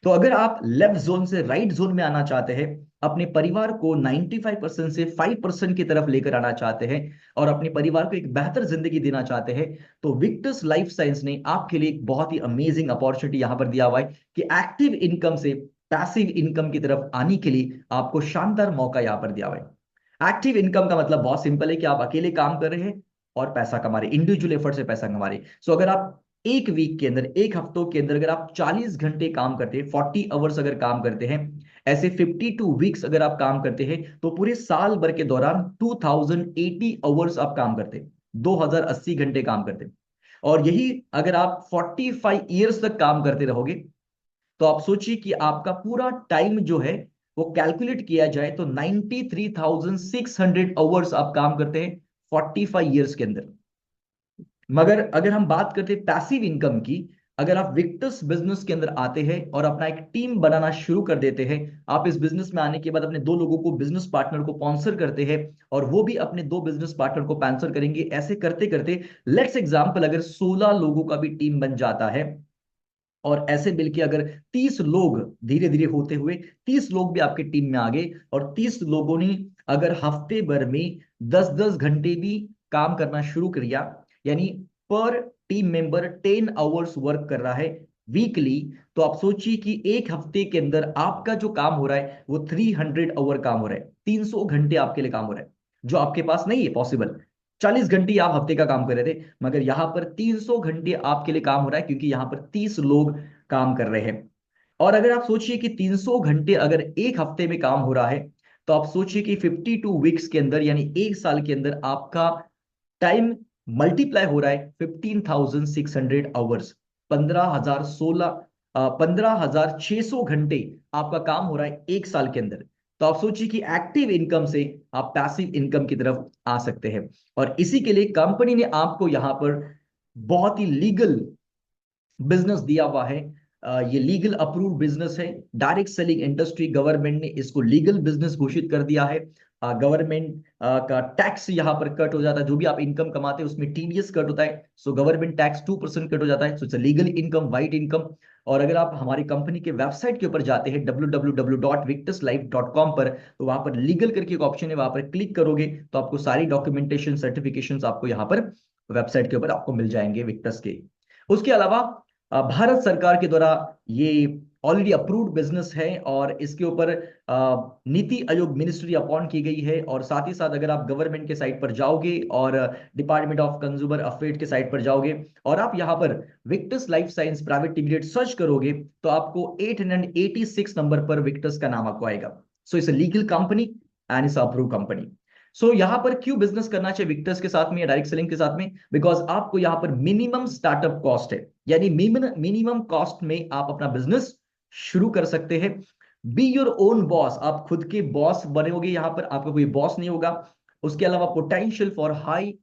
तो अगर आप लेफ्ट जोन से राइट जोन में आना चाहते हैं, अपने परिवार को 95% से 5% की तरफ लेकर आना चाहते हैं और अपने परिवार को एक बेहतर जिंदगी देना चाहते हैं, तो विक्टर्स लाइफ साइंस ने आपके लिए एक बहुत ही अमेजिंग अपॉर्चुनिटी यहां पर दिया हुआ है कि एक्टिव इनकम से पैसिव इनकम की तरफ आने के लिए आपको शानदार मौका यहां पर दिया हुआ है। एक्टिव इनकम का मतलब बहुत सिंपल है कि आप अकेले काम कर रहे हैं और पैसा कमा रहे, इंडिविजुअल एफर्ट से पैसा कमा रहे। सो अगर आप एक वीक के अंदर, एक हफ्तों के अंदर अगर आप 40 घंटे काम करते हैं, 40 आवर्स अगर काम करते हैं, ऐसे 52 वीक्स अगर आप काम करते हैं, तो पूरे साल भर के दौरान 2080 आवर्स आप काम करते हैं, 2080 घंटे काम करते हैं। और यही अगर आप 45 ईयर्स तक काम करते रहोगे, तो आप सोचिए कि आपका पूरा टाइम जो है वो कैलकुलेट किया जाए तो 93,600 आवर्स आप काम करते हैं 45 ईयर्स के अंदर। मगर अगर हम बात करते हैं पैसिव इनकम की, अगर आप विक्टर्स बिजनेस के अंदर आते हैं और अपना एक टीम बनाना शुरू कर देते हैं, आप इस बिजनेस में आने के बाद अपने दो लोगों को, बिजनेस पार्टनर को स्पॉन्सर करते हैं और वो भी अपने दो बिजनेस पार्टनर को स्पॉन्सर करेंगे, ऐसे करते करते लेट्स एग्जांपल अगर 16 लोगों का भी टीम बन जाता है, और ऐसे मिलके अगर 30 लोग धीरे धीरे होते हुए 30 लोग भी आपके टीम में आ गए और 30 लोगों ने अगर हफ्ते भर में 10-10 घंटे भी काम करना शुरू किया, यानी पर टीम मेंबर 10 आवर्स वर्क कर रहा है वीकली, तो आप सोचिए कि एक हफ्ते के अंदर आपका जो काम हो रहा है वो 300 आवर काम हो रहा है, 300 घंटे आपके लिए काम हो रहा है, जो आपके पास नहीं है पॉसिबल। 40 घंटे आप हफ्ते का काम कर रहे थे, मगर यहां पर 300 घंटे आपके लिए काम हो रहा है, क्योंकि यहां पर 30 लोग काम कर रहे हैं। और अगर आप सोचिए कि 300 घंटे अगर एक हफ्ते में काम हो रहा है, तो आप सोचिए कि 52 वीक्स के अंदर यानी एक साल के अंदर आपका टाइम मल्टीप्लाई हो रहा है 15,600 आवर्स, 15,600 आपका काम हो रहा है एक साल के अंदर। तो आप सोचिए कि एक्टिव इनकम से आप पैसिव इनकम की तरफ आ सकते हैं। और इसी के लिए कंपनी ने आपको यहां पर बहुत ही लीगल बिजनेस दिया हुआ है। ये लीगल अप्रूव्ड बिजनेस है, डायरेक्ट सेलिंग इंडस्ट्री, गवर्नमेंट ने इसको लीगल बिजनेस घोषित कर दिया है। गवर्नमेंट का टैक्स यहाँ पर कट हो जाता है, जो भी आप इनकम कमाते हैं उसमें टीडीएस कट होता है, सो गवर्नमेंट टैक्स 2% कट हो जाता है, so it's legal income, white income. और अगर आप हमारी कंपनी के वेबसाइट के ऊपर जाते हैं www.victuslife.com पर, तो वहां पर लीगल करके एक ऑप्शन है, वहां पर क्लिक करोगे तो आपको सारी डॉक्यूमेंटेशन, सर्टिफिकेशन आपको यहाँ पर वेबसाइट के ऊपर आपको मिल जाएंगे विक्टस के। उसके अलावा भारत सरकार के द्वारा ये ऑलरेडी अप्रूव्ड बिजनेस है और इसके ऊपर नीति आयोग मिनिस्ट्री अपॉइंट की गई है। और साथ ही साथ अगर आप गवर्नमेंट के साइट पर जाओगे और डिपार्टमेंट ऑफ कंज्यूमर अफेयर्स के साइट पर जाओगे और आप यहाँ पर Victus life science private limited search करोगे, तो आपको 886 नंबर पर विक्टस का नाम आपको आएगा। So it's a legal company and it's approve company. So यहां पर क्यों बिजनेस करना चाहिए विक्टर्स के साथ में या डायरेक्ट सेलिंग के साथ में? बिकॉज आपको यहां पर मिनिमम स्टार्टअप कॉस्ट है, यानी मिनिमम कॉस्ट में आप अपना बिजनेस शुरू कर सकते हैं। बी योर ओन बॉस, आप खुद के बॉस बनेगे, यहां पर आपका कोई बॉस नहीं होगा। उसके अलावा potential for high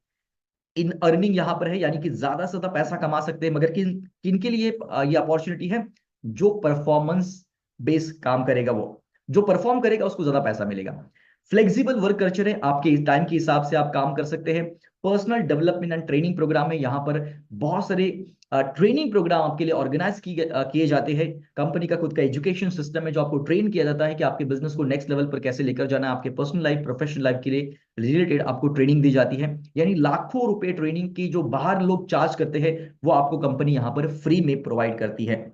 in earning यहां पर है, यानी कि ज्यादा से ज्यादा पैसा कमा सकते हैं। मगर किन किन के लिए ये अपॉर्चुनिटी है? जो परफॉर्मेंस बेस काम करेगा, वो जो परफॉर्म करेगा उसको ज्यादा पैसा मिलेगा। फ्लेक्सिबल वर्क कल्चर है, आपके टाइम के हिसाब से आप काम कर सकते हैं। Personal development and training programme है, यहाँ पर बहुत सारे ट्रेनिंग प्रोग्राम आपके लिए ऑर्गेनाइज किए जाते हैं। कंपनी का खुद का एजुकेशन सिस्टम है जो आपको ट्रेन किया जाता है कि आपके बिजनेस को नेक्स्ट लेवल पर कैसे लेकर जाना है, आपके पर्सनल लाइफ, प्रोफेशनल लाइफ के लिए रिलेटेड आपको ट्रेनिंग दी जाती है। यानी लाखों रुपए ट्रेनिंग की जो बाहर लोग चार्ज करते हैं, वो आपको कंपनी यहाँ पर फ्री में प्रोवाइड करती है।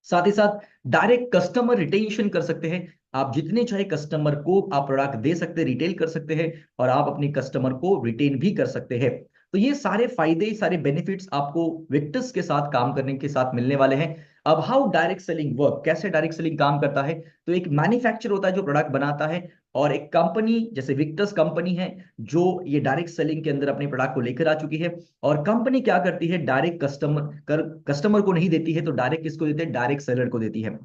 साथ ही साथ डायरेक्ट कस्टमर रिटेंशन कर सकते हैं, आप जितने चाहे कस्टमर को आप प्रोडक्ट दे सकते हैं, रिटेल कर सकते हैं और आप अपने कस्टमर को रिटेन भी कर सकते हैं। तो ये सारे फायदे, सारे बेनिफिट्स आपको विक्टर्स के साथ काम करने के साथ मिलने वाले हैं। अब हाउ डायरेक्ट सेलिंग वर्क, कैसे डायरेक्ट सेलिंग काम करता है? तो एक मैन्युफैक्चर होता है जो प्रोडक्ट बनाता है, और एक कंपनी जैसे विक्टर्स कंपनी है जो ये डायरेक्ट सेलिंग के अंदर अपने प्रोडक्ट को लेकर आ चुकी है। और कंपनी क्या करती है, डायरेक्ट कस्टमर को नहीं देती है, तो डायरेक्ट किसको देते हैं? डायरेक्ट सेलर को देती है।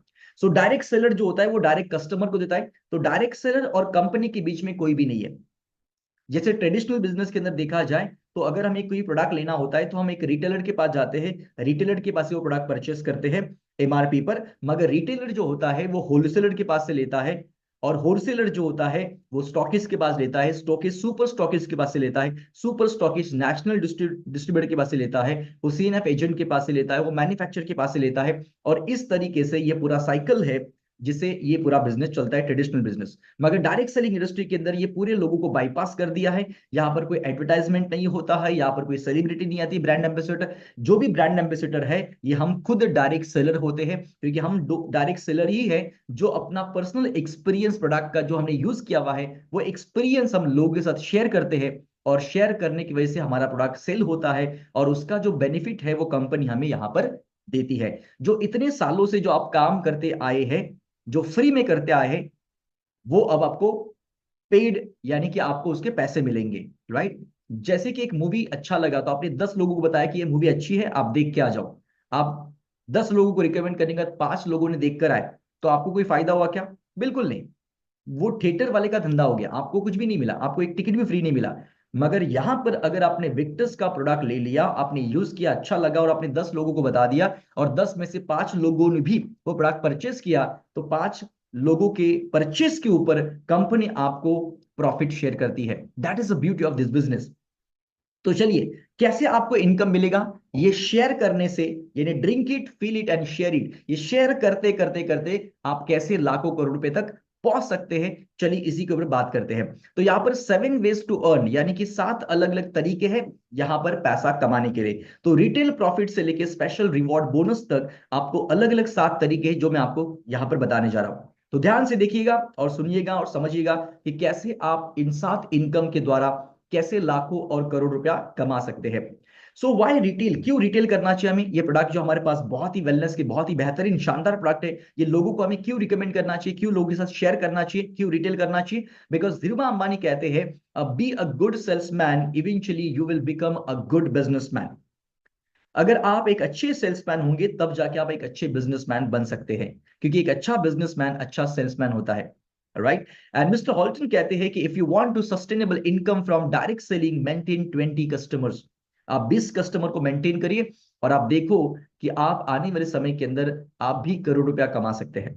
सो डायरेक्ट सेलर जो होता है वो डायरेक्ट कस्टमर को देता है, तो डायरेक्ट सेलर और कंपनी के बीच में कोई भी नहीं है। जैसे ट्रेडिशनल बिजनेस के अंदर देखा जाए, तो अगर हमें कोई प्रोडक्ट लेना होता है तो हम एक रिटेलर के पास जाते हैं, रिटेलर के पास से वो प्रोडक्ट परचेस करते हैं एमआरपी पर। मगर रिटेलर जो होता है वो होलसेलर के पास से लेता है और होलसेलर जो होता है वो स्टॉकिस्ट के पास लेता है, स्टॉकिस्ट सुपर स्टॉकिस्ट के पास से लेता है, सुपर स्टॉकिस्ट नेशनल डिस्ट्रीब्यूटर के पास से लेता है, वो सीएनएफ एजेंट के पास से लेता है, वो मैन्युफैक्चरर के पास से लेता है। और इस तरीके से ये पूरा साइकिल है जिसे ये पूरा बिजनेस चलता है, ट्रेडिशनल बिजनेस। मगर डायरेक्ट सेलिंग इंडस्ट्री के अंदर ये पूरे लोगों को बाईपास कर दिया है। यहाँ पर कोई एडवर्टाइजमेंट नहीं होता है, यहाँ पर कोई सेलिब्रिटी नहीं आती, ब्रांड एम्बेसडर। जो भी ब्रांड एम्बेसडर है ये हम खुद डायरेक्ट सेलर होते हैं, क्योंकि हम डायरेक्ट सेलर ही है जो अपना पर्सनल एक्सपीरियंस प्रोडक्ट का जो हमने यूज किया हुआ है वो एक्सपीरियंस हम लोगों के साथ शेयर करते हैं। और शेयर करने की वजह से हमारा प्रोडक्ट सेल होता है और उसका जो बेनिफिट है वो कंपनी हमें यहाँ पर देती है। जो इतने सालों से जो आप काम करते आए हैं, जो फ्री में करते आए हैं, वो अब आपको पेड यानी कि आपको उसके पैसे मिलेंगे, राइट। जैसे कि एक मूवी अच्छा लगा तो आपने 10 लोगों को बताया कि ये मूवी अच्छी है, आप देख के आ जाओ। आप 10 लोगों को रिकमेंड करने के बाद 5 लोगों ने देख कर आए, तो आपको कोई फायदा हुआ क्या? बिल्कुल नहीं। वो थिएटर वाले का धंधा हो गया, आपको कुछ भी नहीं मिला, आपको एक टिकट भी फ्री नहीं मिला। मगर यहां पर अगर आपने विक्टर्स का प्रोडक्ट ले लिया, आपने यूज किया, अच्छा लगा और आपने 10 लोगों को बता दिया और 10 में से 5 लोगों ने भी वो प्रोडक्ट परचेस किया, तो 5 लोगों के परचेस के ऊपर कंपनी आपको प्रॉफिट शेयर करती है। That is the beauty of this business. तो चलिए, कैसे आपको इनकम मिलेगा? ये शेयर करने से, यानी drink it, feel it and share it. ये शेयर करते करते करते आप कैसे लाखों करोड़ रुपए तक पहुंच सकते हैं, चलिए इसी के ऊपर बात करते हैं। तो यहां पर 7 वेज टू अर्न, यानी कि 7 अलग अलग तरीके हैं यहां पर पैसा कमाने के लिए। तो रिटेल प्रॉफिट से लेके स्पेशल रिवॉर्ड बोनस तक आपको अलग अलग 7 तरीके हैं जो मैं आपको यहां पर बताने जा रहा हूं। तो ध्यान से देखिएगा और सुनिएगा और समझिएगा कि कैसे आप इन 7 इनकम के द्वारा कैसे लाखों और करोड़ रुपया कमा सकते हैं। सो वाई रिटेल, क्यों रिटेल करना चाहिए हमें? ये प्रोडक्ट जो हमारे पास बहुत ही वेलनेस के बहुत ही बेहतरीन शानदार प्रोडक्ट है, ये लोगों को हमें क्यों रिकमेंड करना चाहिए, क्यों लोगों के साथ शेयर करना चाहिए, क्यों रिटेल करना चाहिए? बिकॉज धीरूभाई अंबानी कहते हैं, be a good salesman, eventually you will become a good businessman. अगर आप एक अच्छे सेल्समैन होंगे तब जाके आप एक अच्छे बिजनेसमैन बन सकते हैं, क्योंकि एक अच्छा बिजनेसमैन अच्छा सेल्समैन होता है, राइट। एंड मिस्टर हॉल्टन कहते हैं कि if you want to sustainable income from direct selling, maintain 20 customers. आप 20 कस्टमर को मेंटेन करिए और आप देखो कि आप आने वाले समय के अंदर आप भी करोड़ रुपया कमा सकते हैं।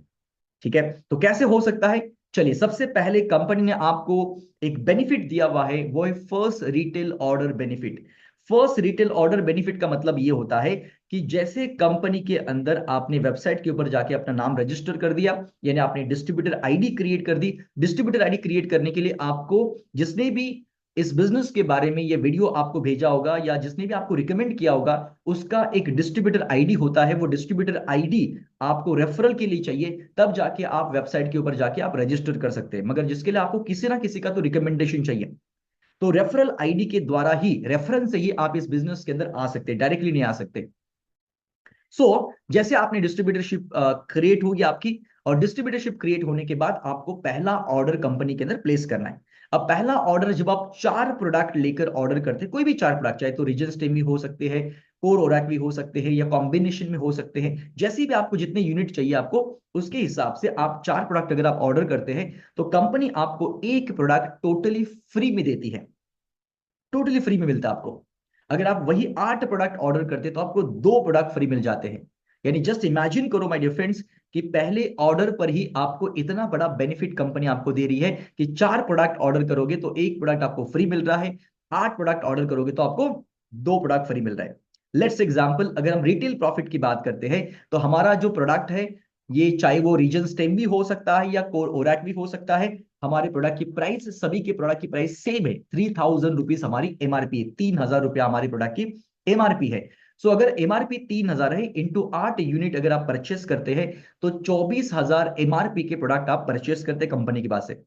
ठीक है, तो कैसे हो सकता है? चलिए, सबसे पहले कंपनी ने आपको एक बेनिफिट दिया हुआ है, वो है first retail order benefit. First retail order benefit का मतलब ये होता है कि जैसे कंपनी के अंदर आपने वेबसाइट के ऊपर जाके अपना नाम रजिस्टर कर दिया, यानी आपने डिस्ट्रीब्यूटर आईडी क्रिएट कर दी। डिस्ट्रीब्यूटर आईडी क्रिएट करने के लिए आपको जिसने भी इस बिजनेस के बारे में ये वीडियो आपको भेजा होगा या जिसने भी आपको रिकमेंड किया होगा, उसका एक डिस्ट्रीब्यूटर आईडी होता है। वो डिस्ट्रीब्यूटर आईडी आपको रेफरल के लिए चाहिए, तब जाके आप वेबसाइट के ऊपर जाके आप रजिस्टर कर सकते हैं। मगर जिसके लिए आपको किसी ना किसी का तो रिकमेंडेशन चाहिए, तो रेफरल आईडी के द्वारा ही, रेफरेंस से ही आप इस बिजनेस के अंदर आ सकते हैं, डायरेक्टली नहीं आ सकते। जैसे आपने डिस्ट्रीब्यूटरशिप क्रिएट होगी आपकी, और डिस्ट्रीब्यूटरशिप क्रिएट होने के बाद आपको पहला ऑर्डर कंपनी के अंदर प्लेस करना है। अब पहला ऑर्डर जब आप 4 प्रोडक्ट लेकर ऑर्डर करते हैं, कोई भी 4 प्रोडक्ट, चाहे तो रीजन स्टेम भी हो सकते हैं, कोर ओरैक भी हो सकते हैं, या कॉम्बिनेशन में हो सकते हैं, जैसे भी आपको जितने यूनिट चाहिए आपको उसके हिसाब से आप 4 प्रोडक्ट अगर आप ऑर्डर करते हैं, तो कंपनी आपको एक प्रोडक्ट टोटली फ्री में देती है। टोटली फ्री में मिलता है आपको। अगर आप वही 8 प्रोडक्ट ऑर्डर करते तो आपको 2 प्रोडक्ट फ्री मिल जाते हैं। यानी जस्ट इमेजिन करो माय डियर फ्रेंड्स कि पहले ऑर्डर पर ही आपको इतना बड़ा बेनिफिट कंपनी आपको दे रही है कि 4 प्रोडक्ट ऑर्डर करोगे तो एक प्रोडक्ट आपको फ्री मिल रहा है, 8 प्रोडक्ट ऑर्डर करोगे तो आपको 2 प्रोडक्ट फ्री मिल रहा है। लेट्स एग्जांपल, अगर हम रिटेल प्रॉफिट की बात करते हैं, तो हमारा जो प्रोडक्ट है, ये चाहे वो रीजन स्टेम भी हो सकता है या कोर ओरैक भी हो सकता है, हमारे प्रोडक्ट की प्राइस, सभी के प्रोडक्ट की प्राइस सेम है। 3000 रुपीज हमारी एमआरपी है, 3000 रुपया हमारी प्रोडक्ट की एमआरपी है। सो अगर एमआरपी 3000 है, इंटू 8 यूनिट अगर आप परचेस करते हैं, तो 24,000 एमआरपी के प्रोडक्ट आप परचेस करते हैं कंपनी के पास से।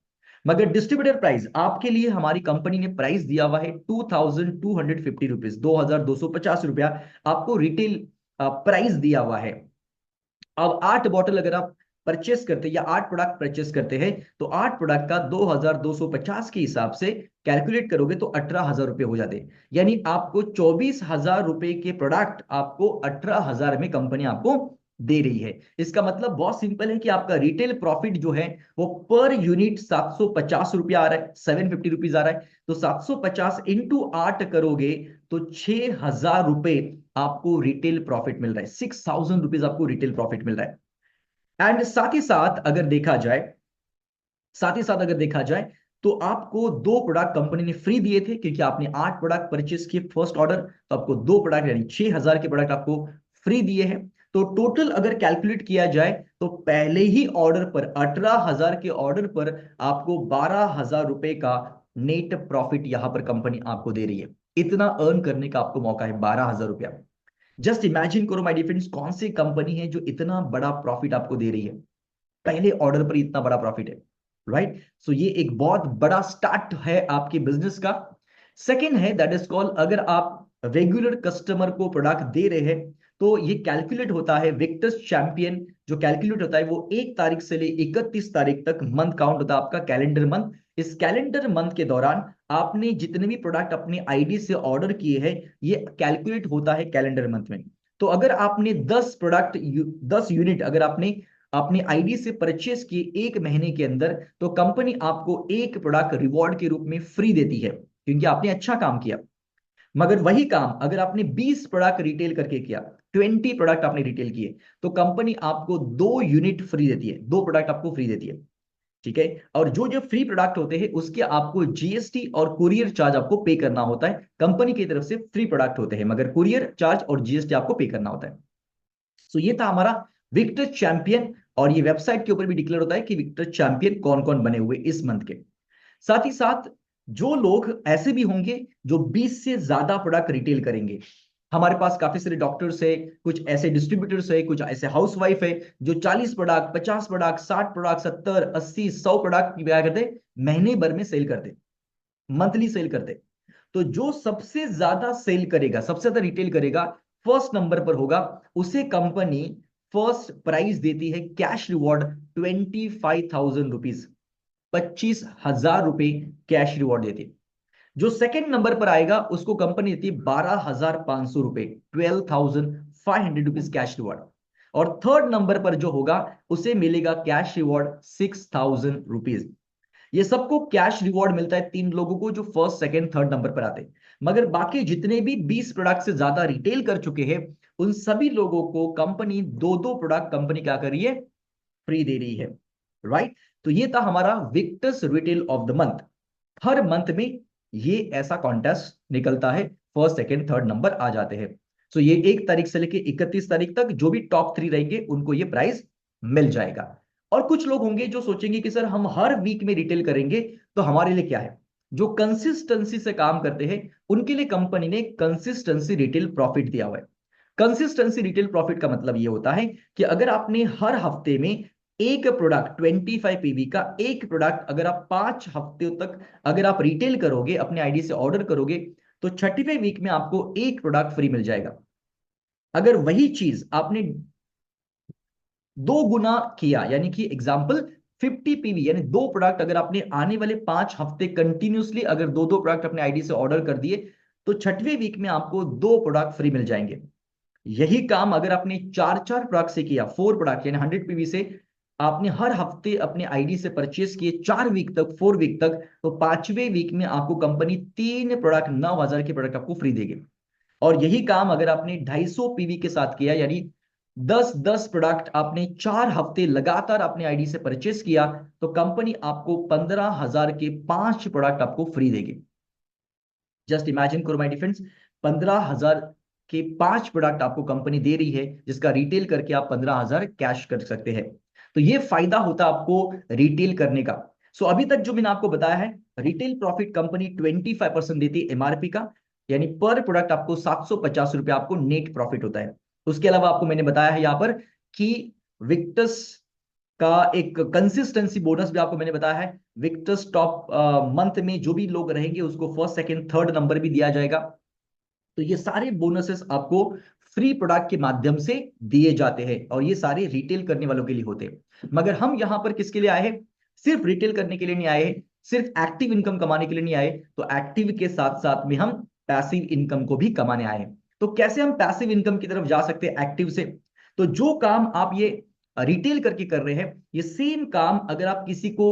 मगर डिस्ट्रीब्यूटर प्राइस आपके लिए हमारी कंपनी ने प्राइस दिया हुआ है 2250 रुपीज, 2250 रुपया आपको रिटेल प्राइस दिया हुआ है। अब 8 बॉटल अगर आप परचेस करते हैं या 8 प्रोडक्ट परचेस करते हैं, तो 8 प्रोडक्ट का 2250 के हिसाब से कैलकुलेट करोगे तो 18,000 रुपये हो जाते हैं। यानी आपको 24,000 रुपए के प्रोडक्ट आपको 18,000 में कंपनी आपको दे रही है। इसका मतलब बहुत सिंपल है कि आपका रिटेल प्रॉफिट जो है वो पर यूनिट 750 रुपया आ रहा है, 750 रुपीज आ रहा है। तो 750 इंटू 8 करोगे तो 6,000 रुपए आपको रिटेल प्रॉफिट मिल रहा है, 6,000 रुपीज आपको रिटेल प्रॉफिट मिल रहा है। एंड साथ ही साथ अगर देखा जाए, साथ ही साथ अगर देखा जाए तो आपको 2 प्रोडक्ट कंपनी ने फ्री दिए थे, क्योंकि आपने 8 प्रोडक्ट परचेस किए फर्स्ट ऑर्डर, तो आपको 2 प्रोडक्ट यानी 6,000 के प्रोडक्ट आपको फ्री दिए हैं। तो टोटल अगर कैलकुलेट किया जाए तो पहले ही ऑर्डर पर 18,000 के ऑर्डर पर आपको 12,000 रुपए का नेट प्रॉफिट यहां पर कंपनी आपको दे रही है। इतना अर्न करने का आपको मौका है, 12,000 रुपया। जस्ट इमेजिन करो माय डियर फ्रेंड्स, कौन सी कंपनी है जो इतना बड़ा प्रॉफिट आपको दे रही है, पहले ऑर्डर पर इतना बड़ा प्रॉफिट है, राइट। सो ये एक बहुत बड़ा स्टार्ट है आपके बिजनेस का। सेकेंड है दैट इज कॉल्ड, अगर आप रेगुलर कस्टमर को प्रोडक्ट दे रहे हैं तो ये कैलकुलेट होता है विक्टर्स चैंपियन, जो कैलकुलेट होता है वो 1 तारीख से ले 31 तारीख तक मंथ काउंट होता है आपका कैलेंडर मंथ। इस कैलेंडर मंथ के दौरान आपने जितने भी प्रोडक्ट अपने आईडी से ऑर्डर किए हैं ये कैलकुलेट होता है कैलेंडर मंथ में। तो अगर आपने 10 प्रोडक्ट 10 यूनिट अगर आपने अपने आईडी से परचेस किए 1 महीने के अंदर, तो कंपनी आपको 1 प्रोडक्ट रिवॉर्ड के रूप में फ्री देती है, क्योंकि आपने अच्छा काम किया। मगर वही काम अगर आपने 20 प्रोडक्ट रिटेल करके किया, 20 प्रोडक्ट आपने रिटेल किए, तो कंपनी आपको 2 यूनिट फ्री देती है, 2 प्रोडक्ट आपको फ्री देती है, ठीक है। और जो जो फ्री प्रोडक्ट होते हैं उसके आपको जीएसटी और कुरियर चार्ज आपको पे करना होता है। कंपनी की तरफ से फ्री प्रोडक्ट होते हैं मगर कुरियर चार्ज और जीएसटी आपको पे करना होता है। सो ये था हमारा विक्टर चैंपियन, और ये वेबसाइट के ऊपर भी डिक्लेयर होता है कि विक्टर चैंपियन कौन कौन बने हुए इस मंथ के। साथ ही साथ जो लोग ऐसे भी होंगे जो 20 से ज्यादा प्रोडक्ट रिटेल करेंगे, हमारे पास काफी सारे डॉक्टर्स है, कुछ ऐसे डिस्ट्रीब्यूटर्स है, कुछ ऐसे हाउसवाइफ है जो 40 प्रोडक्ट, 50 प्रोडक्ट, 60 प्रोडक्ट, 70, 80, 100 प्रोडक्ट की क्या करते, महीने भर में सेल करते, मंथली सेल करते। तो जो सबसे ज्यादा सेल करेगा, सबसे ज्यादा रिटेल करेगा, फर्स्ट नंबर पर होगा, उसे कंपनी फर्स्ट प्राइज देती है कैश रिवॉर्ड 25,000 रुपीज, 25,000 रुपए कैश रिवॉर्ड देती है। जो सेकंड नंबर पर आएगा उसको कंपनी देती है 12,500 रुपए, 12,500 रुपीज कैश रिवॉर्ड। और थर्ड नंबर पर जो होगा उसे मिलेगा कैश रिवॉर्ड 6,000 रुपीज। ये सबको कैश रिवॉर्ड मिलता है 3 लोगों को जो फर्स्ट सेकंड थर्ड नंबर पर आते हैं। मगर बाकी जितने भी 20 प्रोडक्ट से ज्यादा रिटेल कर चुके हैं उन सभी लोगों को कंपनी 2-2 प्रोडक्ट कंपनी क्या कर रही है, फ्री दे रही है, राइट। तो ये था हमारा Victus retail of the month. Her month में ये ऐसा कॉन्टेस्ट निकलता है, फर्स्ट सेकंड थर्ड नंबर आ जाते हैं। सो ये 1 तारीख से लेके 31 तारीख तक जो भी टॉप 3 रहेंगे उनको ये प्राइज मिल जाएगा। और कुछ लोग होंगे जो सोचेंगे कि सर हम हर वीक में रिटेल करेंगे तो हमारे लिए क्या है, जो कंसिस्टेंसी से काम करते हैं उनके लिए कंपनी ने कंसिस्टेंसी रिटेल प्रॉफिट दिया हुआ है। कंसिस्टेंसी रिटेल प्रॉफिट का मतलब यह होता है कि अगर आपने हर हफ्ते में एक प्रोडक्ट 25 पीवी का एक प्रोडक्ट अगर आप 5 हफ्ते तक अगर आप रिटेल करोगे, अपने आईडी से ऑर्डर करोगे, तो 6वें वीक में आपको एक प्रोडक्ट फ्री मिल जाएगा। अगर वही चीज आपने 2 गुना किया, यानी कि एग्जाम्पल 50 पीवी, यानी 2 प्रोडक्ट अगर आपने आने वाले 5 हफ्ते कंटिन्यूसली अगर 2-2 प्रोडक्ट अपने आईडी से ऑर्डर कर दिए, तो 6वें वीक में आपको 2 प्रोडक्ट फ्री मिल जाएंगे। यही काम अगर आपने 4-4 प्रोडक्ट से किया, 4 प्रोडक्ट यानी 100 पीवी से आपने हर हफ्ते अपने आईडी से परचेस किए 4 वीक तक, 4 वीक तक, तो 5वें वीक में आपको कंपनी 3 प्रोडक्ट 9,000 के प्रोडक्ट आपको फ्री देगी। और यही काम अगर आपने 250 पीवी के साथ किया, यानी 10-10 प्रोडक्ट आपने 4 हफ्ते लगातार अपने आईडी से परचेस किया, तो कंपनी आपको 15,000 के 5 प्रोडक्ट आपको फ्री देगी। जस्ट इमेजिन करो माय डिफरेंस, 15,000 के 5 प्रोडक्ट आपको कंपनी दे रही है, जिसका रिटेल करके आप 15,000 कैश कर सकते हैं। तो ये फायदा होता है आपको रिटेल करने का। सो अभी तक जो मैंने आपको बताया है, रिटेल प्रॉफिट कंपनी 25% देती है एमआरपी का, यानी पर प्रोडक्ट आपको 750 रुपये आपको नेट प्रॉफिट होता है। उसके अलावा आपको मैंने बताया है यहाँ पर कि विक्टस का एक कंसिस्टेंसी बोनस भी आपको मैंने बताया है। विक्टर्स टॉप मंथ में जो भी लोग रहेंगे उसको फर्स्ट सेकंड थर्ड नंबर भी दिया जाएगा। तो ये सारे बोनसेस आपको फ्री प्रोडक्ट के माध्यम से दिए जाते हैं, और ये सारे रिटेल करने वालों के लिए होते हैं। मगर हम यहां पर किसके लिए आए हैं, सिर्फ रिटेल करने के लिए नहीं आए हैं, सिर्फ एक्टिव इनकम कमाने के लिए नहीं आए, तो एक्टिव के साथ साथ में हम पैसिव इनकम को भी कमाने आए हैं। तो कैसे हम पैसिव इनकम की तरफ जा सकते हैं एक्टिव से, तो जो काम आप ये रिटेल करके कर रहे हैं, ये सेम काम अगर आप किसी को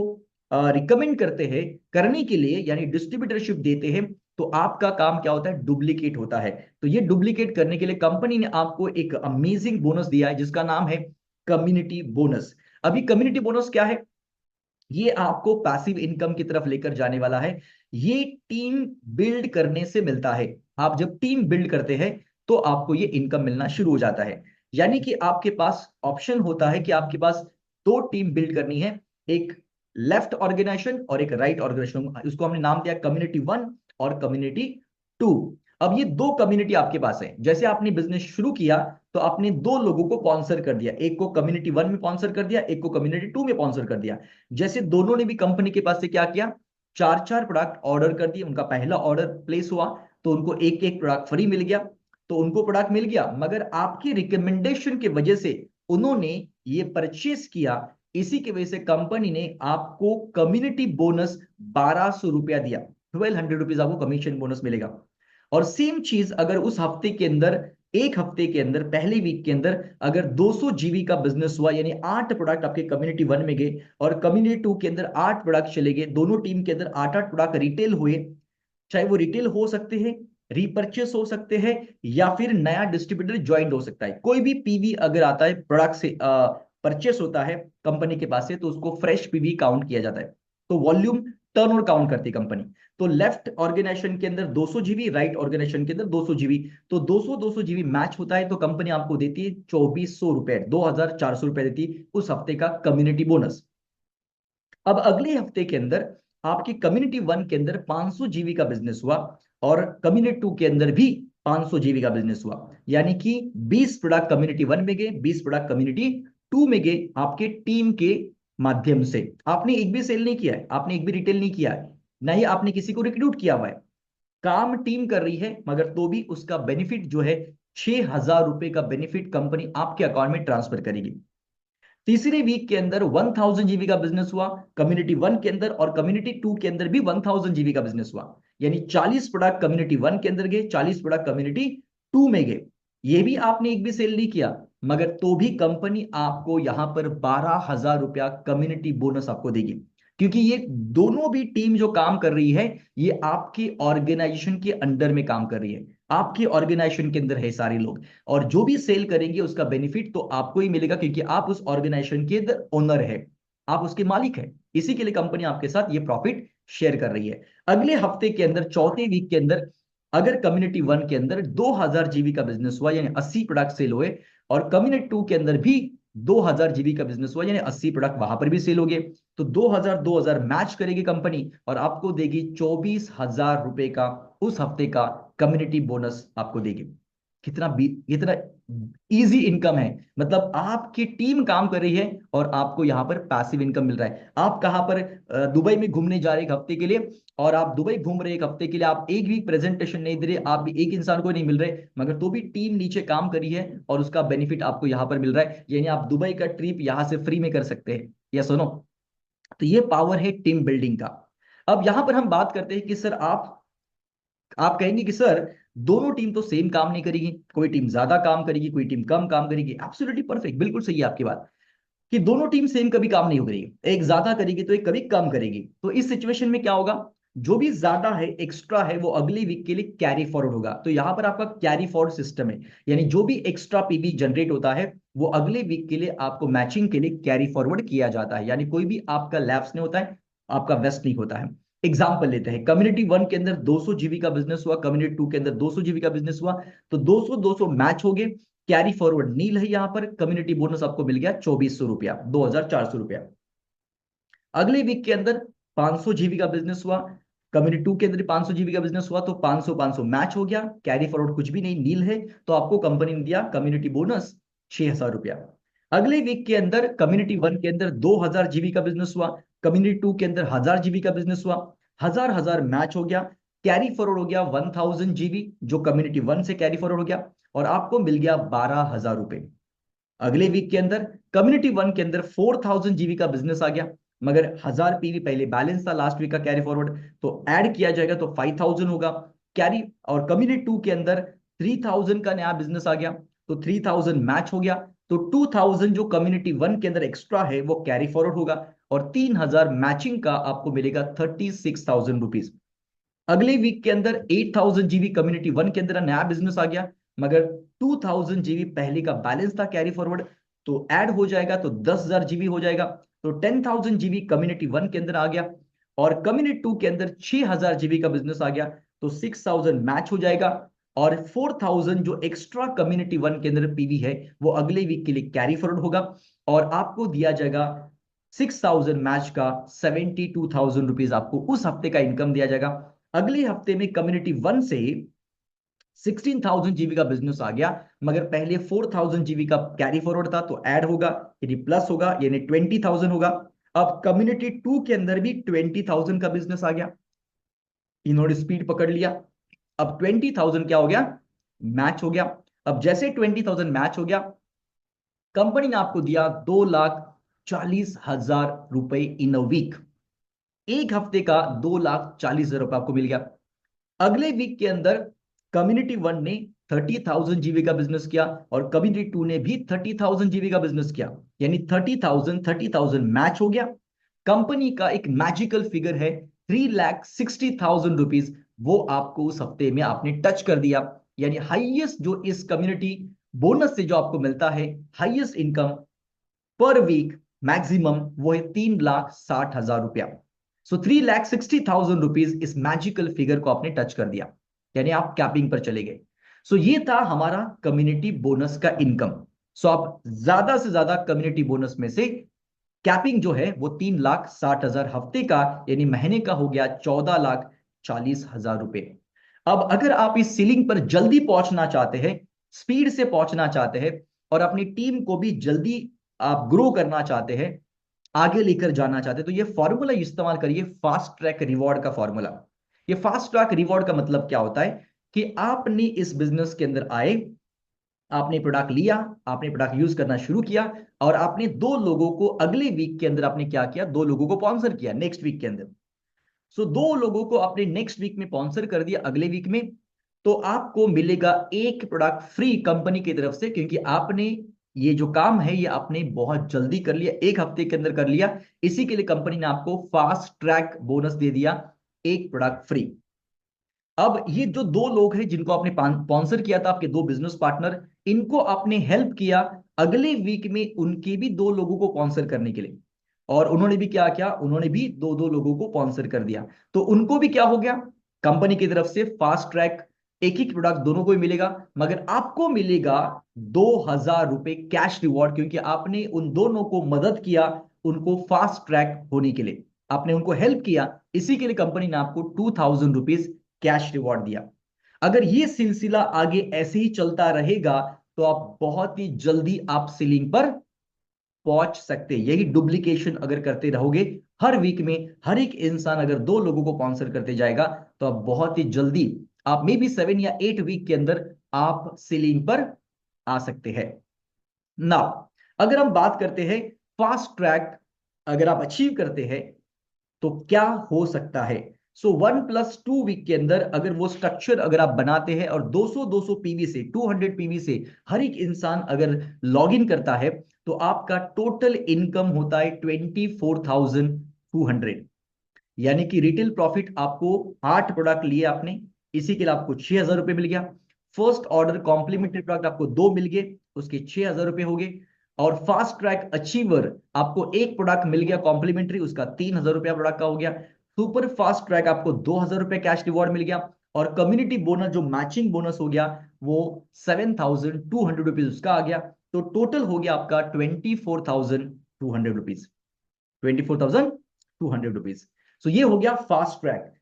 रिकमेंड करते हैं करने के लिए, यानी डिस्ट्रीब्यूटरशिप देते हैं, तो आपका काम क्या होता है, डुप्लीकेट होता है। तो ये डुप्लीकेट करने के लिए कंपनी ने आपको एक अमेजिंग बोनस दिया है जिसका नाम है कम्युनिटी बोनस। अभी कम्युनिटी बोनस क्या है, ये आपको पैसिव इनकम की तरफ लेकर जाने वाला है। ये टीम बिल्ड करने से मिलता है। आप जब टीम बिल्ड करते हैं तो आपको ये इनकम मिलना शुरू हो जाता है। यानी कि आपके पास ऑप्शन होता है कि आपके पास दो टीम बिल्ड करनी है, एक लेफ्ट ऑर्गेनाइजेशन और एक राइट ऑर्गेनाइजेशन। उसको हमने नाम दिया कम्युनिटी वन और कम्युनिटी टू। अब ये दो कम्युनिटी आपके पास है। जैसे आपने बिजनेस शुरू किया तो आपने दो लोगों को स्पॉन्सर कर दिया, एक को कम्युनिटी वन में स्पॉन्सर कर दिया, एक को कम्युनिटी टू में स्पॉन्सर कर दिया। जैसे दोनों ने भी कंपनी के पास से क्या किया, चार चार प्रोडक्ट ऑर्डर कर दिए। उनका पहला ऑर्डर प्लेस हुआ तो उनको एक एक प्रोडक्ट फ्री मिल गया। तो उनको प्रोडक्ट मिल गया, मगर आपकी रिकमेंडेशन की वजह से उन्होंने ये परचेस किया। इसी की वजह से कंपनी ने आपको कम्युनिटी बोनस 1200 रुपया दिया। 1200 रुपीज आपको कमीशन बोनस मिलेगा। और सेम चीज अगर उस हफ्ते के अंदर, एक हफ्ते के अंदर, पहले वीक के अंदर अगर 200 जीबी का बिजनेस हुआ, यानी 8 प्रोडक्ट आपके कम्युनिटी वन में गए और कम्युनिटी टू के अंदर 8 प्रोडक्ट चले गए, दोनों टीम के अंदर 8-8 प्रोडक्ट रिटेल हुए। चाहे वो रिटेल हो सकते हैं, रीपर्चेस हो सकते हैं, या फिर नया डिस्ट्रीब्यूटर ज्वाइन हो सकता है। कोई भी पीवी अगर आता है प्रोडक्ट से परचेस होता है कंपनी के पास से, तो उसको फ्रेश पीवी काउंट किया जाता है। तो वॉल्यूम टर्नओवर काउंट करती है कंपनी। तो लेफ्ट ऑर्गेनाइजेशन के अंदर 200 जीबी, राइट ऑर्गेनाइजेशन के अंदर 200 जीबी। तो 200 जीबी मैच होता है तो कंपनी आपको देती है 2400 रुपए, 2400 रुपए देती है उस हफ्ते का कम्युनिटी बोनस। अब अगले हफ्ते के अंदर आपकी कम्युनिटी वन के अंदर 500 जीबी का बिजनेस हुआ और कम्युनिटी टू के अंदर भी 500 जीबी का बिजनेस हुआ। यानी कि 20 प्रोडक्ट कम्युनिटी वन में गए, 20 प्रोडक्ट कम्युनिटी टू में गए आपके टीम के माध्यम से। आपने एक भी सेल नहीं किया है, आपने एक भी रिटेल नहीं किया है, ना ही आपने किसी को रिक्रूट किया हुआ है। काम टीम कर रही है, मगर तो भी उसका बेनिफिट जो है 6,000 रुपए का बेनिफिट कंपनी आपके अकाउंट में ट्रांसफर करेगी। तीसरे वीक के अंदर 1000 जीबी का बिजनेस हुआ कम्युनिटी वन के अंदर, और कम्युनिटी टू के अंदर भी 1000 जीबी का बिजनेस हुआ। यानी 40 प्रोडक्ट कम्युनिटी वन के अंदर गए, 40 प्रोडक्ट कम्युनिटी टू में गए। ये भी आपने एक भी सेल नहीं किया, मगर तो भी कंपनी आपको यहां पर 12,000 रुपया कम्युनिटी बोनस आपको देगी। क्योंकि ये दोनों भी टीम जो काम कर रही है, ये आपकी ऑर्गेनाइजेशन के अंडर में काम कर रही है। आपकी ऑर्गेनाइजेशन के अंदर है सारे लोग, और जो भी सेल करेंगे उसका बेनिफिट तो आपको ही मिलेगा, क्योंकि आप उस ऑर्गेनाइजेशन के ओनर है, आप उसके मालिक है। इसी के लिए कंपनी आपके साथ ये प्रॉफिट शेयर कर रही है। अगले हफ्ते के अंदर, चौथे वीक के अंदर, अगर कम्युनिटी वन के अंदर 2000 जीबी का बिजनेस हुआ, यानी 80 प्रोडक्ट सेल हुए, और कम्युनिटी टू के अंदर भी 2000 जीबी का बिजनेस हुआ, यानी 80 प्रोडक्ट वहां पर भी सेल हो गए, तो 2000 मैच करेगी कंपनी और आपको देगी 24,000 रुपए का उस हफ्ते का कम्युनिटी बोनस आपको देगी। कितना इजी इनकम है। मतलब आपकी टीम काम कर रही है और आपको यहां पर पैसिव इनकम मिल रहा है। आप कहां पर, दुबई में घूमने जा रहे एक हफ्ते के लिए, और आप दुबई घूम रहे एक हफ्ते के लिए, आप एक भी प्रेजेंटेशन नहीं दे रहे, आप भी एक इंसान को नहीं मिल रहे, मगर तो भी टीम नीचे काम करी है और उसका बेनिफिट आपको यहां पर मिल रहा है। यानी आप दुबई का ट्रिप यहां से फ्री में कर सकते हैं। या सुनो, तो ये पावर है टीम बिल्डिंग का। अब यहां पर हम बात करते हैं कि सर आप कहेंगे कि सर दोनों टीम तो सेम काम नहीं करेगी, कोई टीम ज्यादा काम करेगी, कोई टीम कम काम करेगी। एब्सोल्युटली परफेक्ट, बिल्कुल सही है आपकी बात कि दोनों टीम सेम कभी काम नहीं करेगी, एक ज्यादा करेगी तो एक कभी कम करेगी। तो इस सिचुएशन में क्या होगा, जो भी ज्यादा है, एक्स्ट्रा है, वो अगले वीक के लिए कैरी फॉरवर्ड होगा। तो यहां पर आपका कैरी फॉरवर्ड सिस्टम है, यानी जो भी एक्स्ट्रा पीबी जनरेट होता है वो अगले वीक के लिए आपको मैचिंग के लिए कैरी फॉरवर्ड किया जाता है। यानी कोई भी आपका लैप्स नहीं होता है, आपका वेस्ट नहीं होता है। एग्जाम्पल लेते हैं, कम्युनिटी वन के अंदर 200 जीबी का बिजनेस हुआ, कम्युनिटी टू के अंदर 200 जीबी का बिजनेस हुआ, तो 200 200 मैच हो गए, कैरी फॉरवर्ड नील है। यहां पर कम्युनिटी बोनस आपको मिल गया 2400 रुपया, 2400 रुपया। अगले वीक के अंदर 500 जीबी का बिजनेस हुआ, कम्युनिटी टू के अंदर 500 जीबी का बिजनेस हुआ, तो 500 500 मैच हो गया, कैरी फॉरवर्ड कुछ भी नहीं, नील है। तो आपको कंपनी ने दिया कम्युनिटी बोनस 6,000 रुपया। अगले वीक के अंदर कम्युनिटी वन के अंदर 2000 जीबी का बिजनेस हुआ, कम्युनिटी टू के अंदर 1000 जीबी का बिजनेस हुआ, हजार हजार मैच हो गया, कैरी फॉरवर्ड हो गया 1000 जीबी, जो कम्युनिटी वन से कैरी फॉरवर्ड हो गया, और आपको मिल गया 12,000 रुपए। अगले वीक के अंदर कम्युनिटी वन के अंदर 4000 जीबी का बिजनेस आ गया, मगर 1000 पीवी पहले बैलेंस था लास्ट वीक का कैरी फॉरवर्ड, तो ऐड किया जाएगा तो 5000 होगा कैरी। और कम्युनिटी टू के अंदर 3000 का नया बिजनेस आ गया, तो 3000 मैच हो गया, तो 2000 जो कम्युनिटी वन के अंदर एक्स्ट्रा है वो कैरी फॉरवर्ड होगा, और 3000 मैचिंग का आपको मिलेगा 36,000 रुपीज। अगले वीक के अंदर 8000 जीबी कम्युनिटी वन के अंदर नया बिजनेस आ गया, मगर 2000 जीबी पहले का बैलेंस था कैरी फॉरवर्ड, तो ऐड हो जाएगा तो 10,000 जीबी हो जाएगा, तो 10,000 जीबी कम्युनिटी 1 के अंदर आ गया, और कम्युनिटी 2 के अंदर 6,000 जीबी का बिजनेस आ गया, तो 6,000 मैच हो जाएगा। और 4,000 जो एक्स्ट्रा कम्युनिटी 1 के अंदर पीवी है वो अगले वीक के लिए कैरी फॉरवर्ड होगा, और आपको दिया जाएगा 6,000 मैच का 72,000 रुपीज आपको उस हफ्ते का इनकम दिया जाएगा। अगले हफ्ते में कम्युनिटी 1 से 16,000 जीबी का बिजनेस आ गया, मगर पहले 4,000 जीबी का कैरी फॉरवर्ड था, तो ऐड होगा यानी प्लस होगा, यानी 20,000 होगा। अब कम्युनिटी 2 के अंदर भी 20,000 का बिजनेस आ गया, इन्होंने स्पीड पकड़ लिया। अब 20,000 क्या हो गया, मैच हो गया। अब जैसे 20,000 मैच हो गया, कंपनी ने आपको दिया 2,40,000 रुपए इन अ वीक। एक हफ्ते का 2,40,000 रुपए आपको मिल गया। अगले वीक के अंदर कम्युनिटी 1 ने 30,000 जीबी का बिजनेस किया, और कम्युनिटी 2 ने भी 30,000 जीबी का बिजनेस किया, यानी 30,000 मैच हो गया। कंपनी का एक मैजिकल फिगर है 3,60,000 रुपीज, वो आपको उस हफ्ते में आपने टच कर दिया। यानी हाईएस्ट जो इस कम्युनिटी बोनस से जो आपको मिलता है, highest income per week maximum, वो है 3,60,000 रुपया। सो 3,60,000 रुपीज इस मैजिकल फिगर को आपने टच कर दिया, यानी आप कैपिंग पर चले गए। सो ये था हमारा कम्युनिटी बोनस का इनकम। सो आप ज्यादा से ज्यादा कम्युनिटी बोनस में से कैपिंग जो है वो 3,60,000 हफ्ते का, यानी महीने का हो गया 14,40,000 रुपए। अब अगर आप इस सीलिंग पर जल्दी पहुंचना चाहते हैं, स्पीड से पहुंचना चाहते हैं, और अपनी टीम को भी जल्दी आप ग्रो करना चाहते हैं, आगे लेकर जाना चाहते हैं, तो ये फॉर्मूला इस्तेमाल करिए, फास्ट ट्रैक रिवॉर्ड का फॉर्मूला। ये फास्ट ट्रैक रिवॉर्ड का मतलब क्या होता है कि आपने इस बिजनेस के अंदर आए, आपने प्रोडक्ट लिया, आपने प्रोडक्ट यूज करना शुरू किया, और आपने दो लोगों को अगले वीक के अंदर आपने क्या किया, दो लोगों को स्पॉन्सर किया नेक्स्ट वीक के अंदर। सो दो लोगों को आपने नेक्स्ट वीक में स्पॉन्सर कर दिया अगले वीक में, तो आपको मिलेगा एक प्रोडक्ट फ्री कंपनी की तरफ से, क्योंकि आपने ये जो काम है ये आपने बहुत जल्दी कर लिया, एक हफ्ते के अंदर कर लिया। इसी के लिए कंपनी ने आपको फास्ट ट्रैक बोनस दे दिया, एक प्रोडक्ट फ्री। अब ये जो दो लोग हैं जिनको आपने स्पॉन्सर किया था, आपके दो बिजनेस पार्टनर, इनको आपने हेल्प किया अगले वीक में उनके भी दो लोगों को स्पॉन्सर करने के लिए, और उन्होंने भी क्या किया, उन्होंने भी दो दो लोगों को स्पॉन्सर कर दिया। तो उनको भी क्या हो गया, कंपनी की तरफ से फास्ट ट्रैक, एक ही प्रोडक्ट दोनों को ही मिलेगा, मगर आपको मिलेगा 2,000 रुपए कैश रिवॉर्ड, क्योंकि आपने उन दोनों को मदद किया उनको फास्ट ट्रैक होने के लिए, आपने उनको हेल्प किया, इसी के लिए कंपनी ने आपको 2,000 रुपीज कैश रिवॉर्ड दिया। अगर ये सिलसिला आगे ऐसे ही चलता रहेगा, तो आप बहुत ही जल्दी आप सीलिंग पर पहुंच सकते हैं। यही डुप्लीकेशन अगर करते रहोगे, हर वीक में हर एक इंसान अगर दो लोगों को स्पॉन्सर करते जाएगा, तो आप बहुत ही जल्दी, आप मे बी 7 या 8 वीक के अंदर आप सीलिंग पर आ सकते हैं। ना, अगर हम बात करते हैं फास्ट ट्रैक, अगर आप अचीव करते हैं तो क्या हो सकता है। सो 1+2 वीक के अंदर अगर वो स्ट्रक्चर अगर आप बनाते हैं, और 200 पीवी से 200 पीवी से हर एक इंसान अगर लॉग इन करता है, तो आपका टोटल इनकम होता है 24,200। यानी कि रिटेल प्रॉफिट आपको 8 प्रोडक्ट लिए आपने, इसी के लिए आपको 6,000 रुपए मिल गया। फर्स्ट ऑर्डर कॉम्प्लीमेंट्री प्रोडक्ट आपको दो मिल गए, उसके 6,000 रुपए हो गए। और फास्ट ट्रैक अचीवर आपको एक प्रोडक्ट मिल गया कॉम्प्लीमेंट्री, उसका 3,000 रुपया प्रोडक्ट का हो गया। सुपर फास्ट ट्रैक आपको 2,000 रुपए कैश रिवॉर्ड मिल गया। और कम्युनिटी बोनस जो मैचिंग बोनस हो गया, वो 7,200 रुपीज उसका आ गया। तो टोटल हो गया आपका 24,200 रुपीज, 24,200 रुपीज। सो ये हो गया फास्ट ट्रैक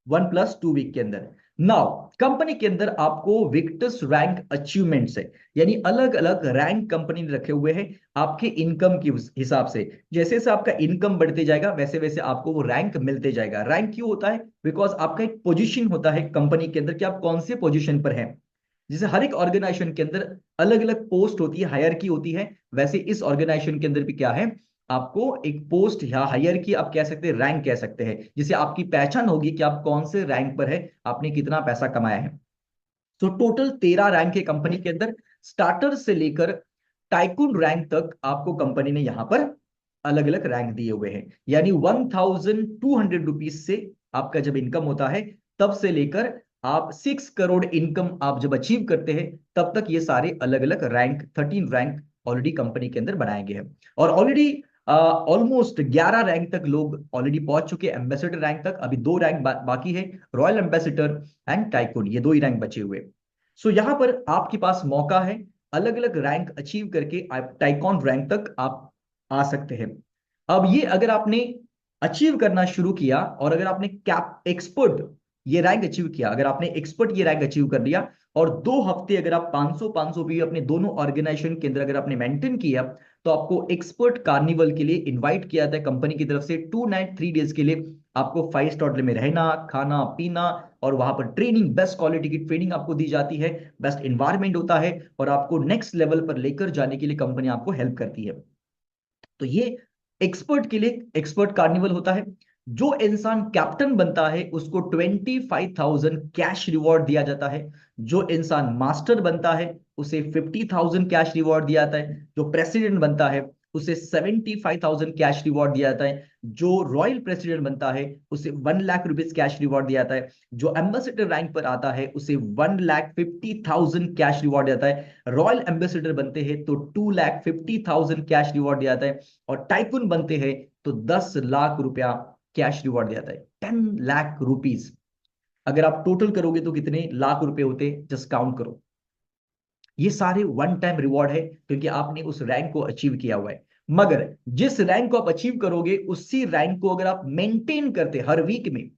1+2 वीक के अंदर। नाउ कंपनी के अंदर आपको विक्टर्स रैंक अचीवमेंट्स है, यानी अलग अलग रैंक कंपनी ने रखे हुए हैं आपके इनकम के हिसाब से। जैसे जैसे आपका इनकम बढ़ते जाएगा, वैसे वैसे आपको वो रैंक मिलते जाएगा। रैंक क्यों होता है, बिकॉज आपका एक पोजीशन होता है कंपनी के अंदर कि आप कौन से पोजीशन पर हैं। जैसे हर एक ऑर्गेनाइजेशन के अंदर अलग अलग पोस्ट होती है, हायरकी होती है, वैसे इस ऑर्गेनाइजेशन के अंदर भी क्या है, आपको एक पोस्ट या हायरकी आप कह सकते हैं, रैंक कह सकते हैं, जिसे आपकी पहचान होगी कि आप कौन से रैंक पर है, आपने कितना पैसा कमाया है। तो टोटल 13 रैंक है कंपनी के अंदर, स्टार्टर से लेकर टाइकून रैंक तक आपको कंपनी ने यहां पर अलग अलग रैंक दिए हुए हैं। यानी 1,200 रुपीज से आपका जब इनकम होता है, तब से लेकर आप 6 करोड़ इनकम आप जब अचीव करते हैं, तब तक ये सारे अलग अलग रैंक 13 रैंक ऑलरेडी कंपनी के अंदर बनाए गए हैं। और ऑलरेडी ऑलमोस्ट 11 रैंक तक लोग ऑलरेडी पहुंच चुके हैं, एम्बेसडर रैंक तक। अभी 2 रैंक बाकी है, रॉयल एम्बेसडर एंड टाइकून, ये 2 ही रैंक बचे हुए। सो यहाँ पर आपके पास मौका है, अलग अलग रैंक अचीव करके आप टाइकॉन रैंक तक आप आ सकते हैं। अब ये अगर आपने अचीव करना शुरू किया और अगर आपने कैप एक्सपर्ट ये रैंक अचीव किया, अगर आपने एक्सपर्ट ये रैंक अचीव कर लिया और 2 हफ्ते अगर आप 500 भी अपने दोनों ऑर्गेनाइजेशन के अंदर अगर आपने मेंटेन किया, तो आपको एक्सपर्ट कार्निवल के लिए इनवाइट किया जाता है कंपनी की तरफ से 2 नाइट 3 डेज के लिए। आपको 5 स्टार होटल में रहना, खाना पीना और वहां पर ट्रेनिंग, बेस्ट क्वालिटी की ट्रेनिंग आपको दी जाती है, बेस्ट इन्वायरमेंट होता है और आपको नेक्स्ट लेवल पर लेकर जाने के लिए कंपनी आपको हेल्प करती है। तो ये एक्सपर्ट के लिए एक्सपर्ट कार्निवल होता है। जो इंसान कैप्टन बनता है उसको 25,000 कैश रिवॉर्ड दिया जाता है। जो इंसान मास्टर बनता है उसे 50,000 कैश रिवॉर्ड दिया जाता है। जो प्रेसिडेंट बनता है उसे 75,000 कैश रिवॉर्ड दिया जाता है। जो रॉयल प्रेसिडेंट बनता है उसे 1 लाख रुपीज कैश रिवॉर्ड दिया जाता है। जो एम्बेसडर रैंक पर आता है उसे 1,50,000 कैश रिवॉर्ड दिया जाता है। रॉयल एम्बेसडर बनते हैं तो 2,50,000 कैश रिवॉर्ड दिया जाता है। और टाइकून बनते हैं तो 10 लाख रुपया कैश रिवॉर्ड दिया जाता है, 10 लाख रुपीज। अगर आप टोटल करोगे तो कितने लाख रुपए होते, जस्ट काउंट करो। ये सारे वन टाइम रिवॉर्ड है क्योंकि आपने उस रैंक को अचीव किया हुआ है। मगर जिस रैंक को आप अचीव करोगे उसी रैंक को अगर आप मेंटेन करते हर वीक में,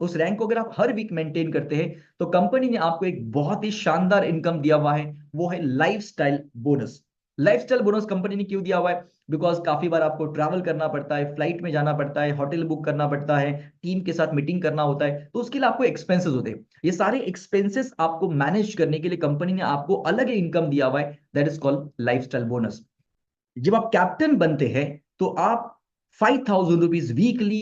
उस रैंक को अगर आप हर वीक मेंटेन करते हैं, तो कंपनी ने आपको एक बहुत ही शानदार इनकम दिया हुआ है, वो है lifestyle bonus. Lifestyle bonus company ने क्यों दिया हुआ है? बिकॉज काफी बार आपको ट्रैवल करना पड़ता है, फ्लाइट में जाना पड़ता है, होटल बुक करना पड़ता है, टीम के साथ मीटिंग करना होता है, तो उसके लिए आपको एक्सपेंसेस होते हैं। ये सारे एक्सपेंसेस आपको मैनेज करने के लिए कंपनी ने आपको अलग इनकम दिया हुआ है, that is called lifestyle bonus. जब आप कैप्टन बनते हैं तो आप 5,000 रुपीज वीकली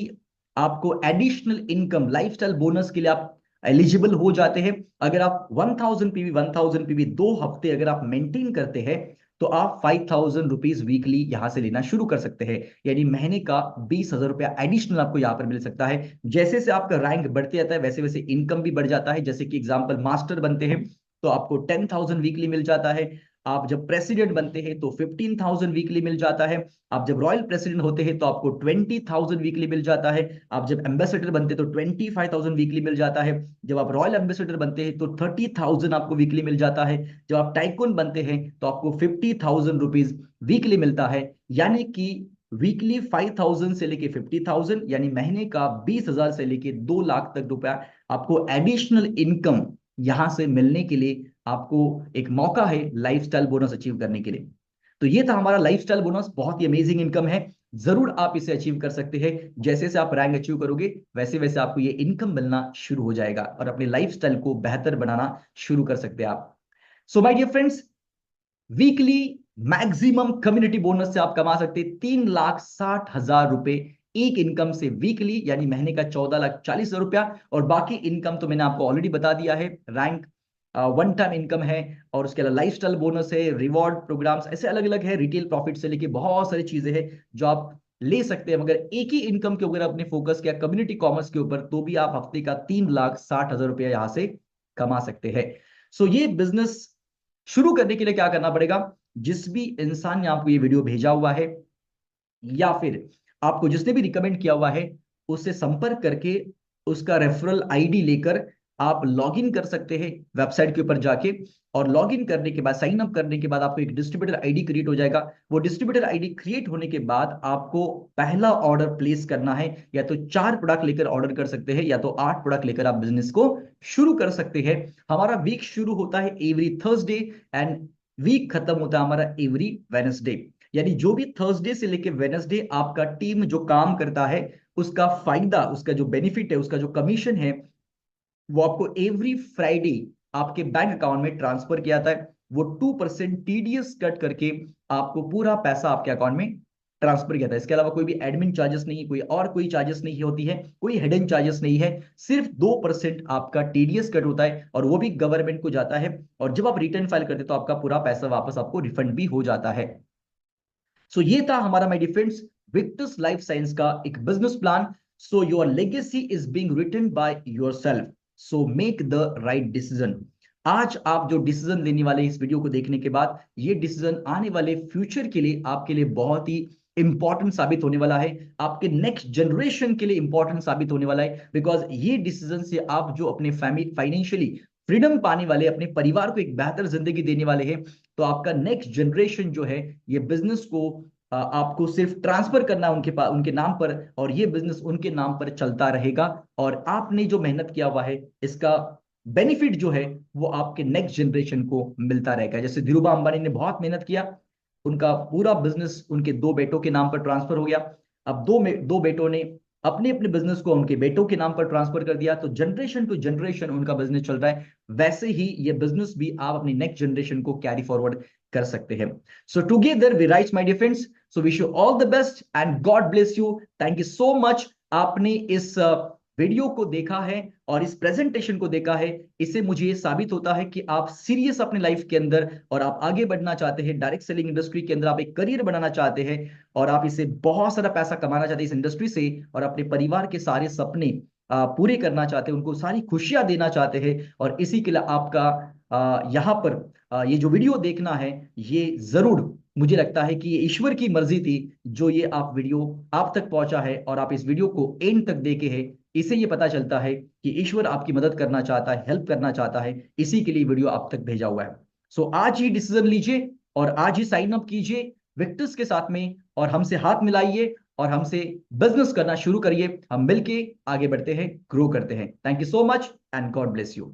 आपको एडिशनल इनकम लाइफस्टाइल बोनस के लिए आप एलिजिबल हो जाते हैं। अगर आप 1,000 पीवी 2 हफ्ते अगर आप मेंटेन करते हैं तो आप 5,000 रुपीज वीकली यहां से लेना शुरू कर सकते हैं। यानी महीने का 20,000 रुपया एडिशनल आपको यहां पर मिल सकता है। जैसे से आपका रैंक बढ़ते जाता है वैसे वैसे इनकम भी बढ़ जाता है। जैसे कि एग्जाम्पल मास्टर बनते हैं तो आपको 10,000 वीकली मिल जाता है। आप जब प्रेसिडेंट बनते हैं तो 15,000 वीकली मिल जाता है। आप जब रॉयल प्रेसिडेंट होते हैं तो आपको 20,000 वीकली मिल जाता है। आप जब एम्बेसडर बनते हैं तो 25,000 वीकली मिल जाता है। जब आप रॉयल एम्बेसडर बनते हैं तो 30,000 आपको वीकली मिल जाता है। जब आप टाइकून बनते हैं तो आपको 50,000 रुपीज वीकली मिलता है। यानी कि वीकली 5,000 से लेके 50,000, यानी महीने का 20,000 से लेके 2 लाख तक रुपया आपको एडिशनल इनकम यहां से मिलने के लिए आपको एक मौका है लाइफस्टाइल बोनस अचीव करने के लिए। तो ये था हमारा लाइफस्टाइल बोनस, बहुत ही अमेजिंग इनकम है। जरूर आप इसे अचीव कर सकते हैं। जैसे जैसे आप रैंक अचीव करोगे वैसे वैसे आपको ये इनकम मिलना शुरू हो जाएगा और अपने लाइफस्टाइल को बेहतर बनाना शुरू कर सकते हैं आप। So my dear friends, weekly maximum community bonus से आप कमा सकते हैं 3,60,000 रुपए एक इनकम से वीकली, यानी महीने का 14,40,000 रुपया। और बाकी इनकम तो मैंने आपको ऑलरेडी बता दिया है, रैंक वन टाइम इनकम है और उसके अलावा लाइफस्टाइल बोनस है, रिवॉर्ड प्रोग्राम्स ऐसे अलग अलग है, रिटेल प्रॉफिट से लेके बहुत सारी चीजें हैं जो आप ले सकते हैं। मगर एक ही इनकम के ऊपर आपने फोकस किया कम्युनिटी कॉमर्स के ऊपर तो भी आप हफ्ते का 3,60,000 रुपया यहां से कमा सकते हैं। सो ये बिजनेस शुरू करने के लिए क्या करना पड़ेगा? जिस भी इंसान ने आपको ये वीडियो भेजा हुआ है या फिर आपको जिसने भी रिकमेंड किया हुआ है, उससे संपर्क करके उसका रेफरल आईडी लेकर आप लॉगिन कर सकते हैं वेबसाइट के ऊपर जाके। और लॉगिन करने के बाद, साइन अप करने के बाद आपको एक डिस्ट्रीब्यूटर आईडी क्रिएट हो जाएगा। वो डिस्ट्रीब्यूटर आईडी क्रिएट होने के बाद आपको पहला ऑर्डर प्लेस करना है। या तो 4 प्रोडक्ट लेकर ऑर्डर कर सकते हैं या तो 8 प्रोडक्ट लेकर आप बिजनेस को शुरू कर सकते हैं। हमारा वीक शुरू होता है एवरी थर्सडे एंड वीक खत्म होता है हमारा एवरी वेनसडे। यानी जो भी थर्सडे से लेके वेनसडे आपका टीम जो काम करता है उसका फायदा, उसका जो बेनिफिट है, उसका जो कमीशन है, वो आपको एवरी फ्राइडे आपके बैंक अकाउंट में ट्रांसफर किया जाता है। वो 2% टीडीएस कट करके आपको पूरा पैसा आपके अकाउंट में ट्रांसफर किया था। इसके अलावा कोई भी एडमिन चार्जेस नहीं, कोई और कोई चार्जेस नहीं होती है, कोई हिडन चार्जेस नहीं है। सिर्फ 2% आपका टीडीएस कट होता है और वो भी गवर्नमेंट को जाता है। और जब आप रिटर्न फाइल करते तो आपका पूरा पैसा वापस आपको रिफंड भी हो जाता है। सो ये था हमारा my difference Victors life science का एक business plan. So your legacy is being written by yourself, so make the right decision. आज आप जो डिसीजन लेने वाले इस वीडियो को देखने के बाद, ये डिसीजन आने वाले फ्यूचर के लिए आपके लिए बहुत ही इंपॉर्टेंट साबित होने वाला है, आपके नेक्स्ट जनरेशन के लिए इंपॉर्टेंट साबित होने वाला है। बिकॉज ये डिसीजन से आप जो अपने फैमिली फाइनेंशियली फ्रीडम पाने वाले, अपने परिवार को एक बेहतर जिंदगी देने वाले हैं, तो आपका नेक्स्ट जनरेशन जो है ये बिजनेस को आपको सिर्फ ट्रांसफर करना है उनके पास, उनके नाम पर, और ये बिजनेस उनके नाम पर चलता रहेगा। और आपने जो मेहनत किया हुआ है इसका बेनिफिट जो है वो आपके नेक्स्ट जनरेशन को मिलता रहेगा। जैसे धीरूभाई अंबानी ने बहुत मेहनत किया, उनका पूरा बिजनेस उनके दो बेटों के नाम पर ट्रांसफर हो गया। अब दो बेटों ने अपने अपने बिजनेस को उनके बेटों के नाम पर ट्रांसफर कर दिया, तो जनरेशन टू जनरेशन उनका बिजनेस चल रहा है। वैसे ही ये बिजनेस भी आप अपनी नेक्स्ट जनरेशन को कैरी फॉरवर्ड कर सकते हैं। So together we rise my dear friends, so wish you all the best and God bless you. Thank you so much, आपने इस वीडियो को देखा है और इस प्रेजेंटेशन को देखा है। इससे मुझे ये साबित होता है कि आप सीरियस अपने लाइफ के अंदर, और आप आगे बढ़ना चाहते हैं डायरेक्ट सेलिंग इंडस्ट्री के अंदर, आप एक करियर बनाना चाहते हैं, और आप इसे बहुत सारा पैसा कमाना चाहते हैं इस इंडस्ट्री से, और अपने परिवार के सारे सपने पूरे करना चाहते हैं, उनको सारी खुशियां देना चाहते हैं। और इसी के लिए आपका यहाँ पर ये जो वीडियो देखना है, ये जरूर मुझे लगता है कि ये ईश्वर की मर्जी थी जो ये आप वीडियो आप तक पहुंचा है, और आप इस वीडियो को एंड तक देखे हैं। इसे ये पता चलता है कि ईश्वर आपकी मदद करना चाहता है, हेल्प करना चाहता है, इसी के लिए वीडियो आप तक भेजा हुआ है। सो आज ही डिसीजन लीजिए और आज ही साइन अप कीजिए विक्टर्स के साथ में, और हमसे हाथ मिलाइए और हमसे बिजनेस करना शुरू करिए। हम मिलके आगे बढ़ते हैं, ग्रो करते हैं। Thank you so much and God bless you.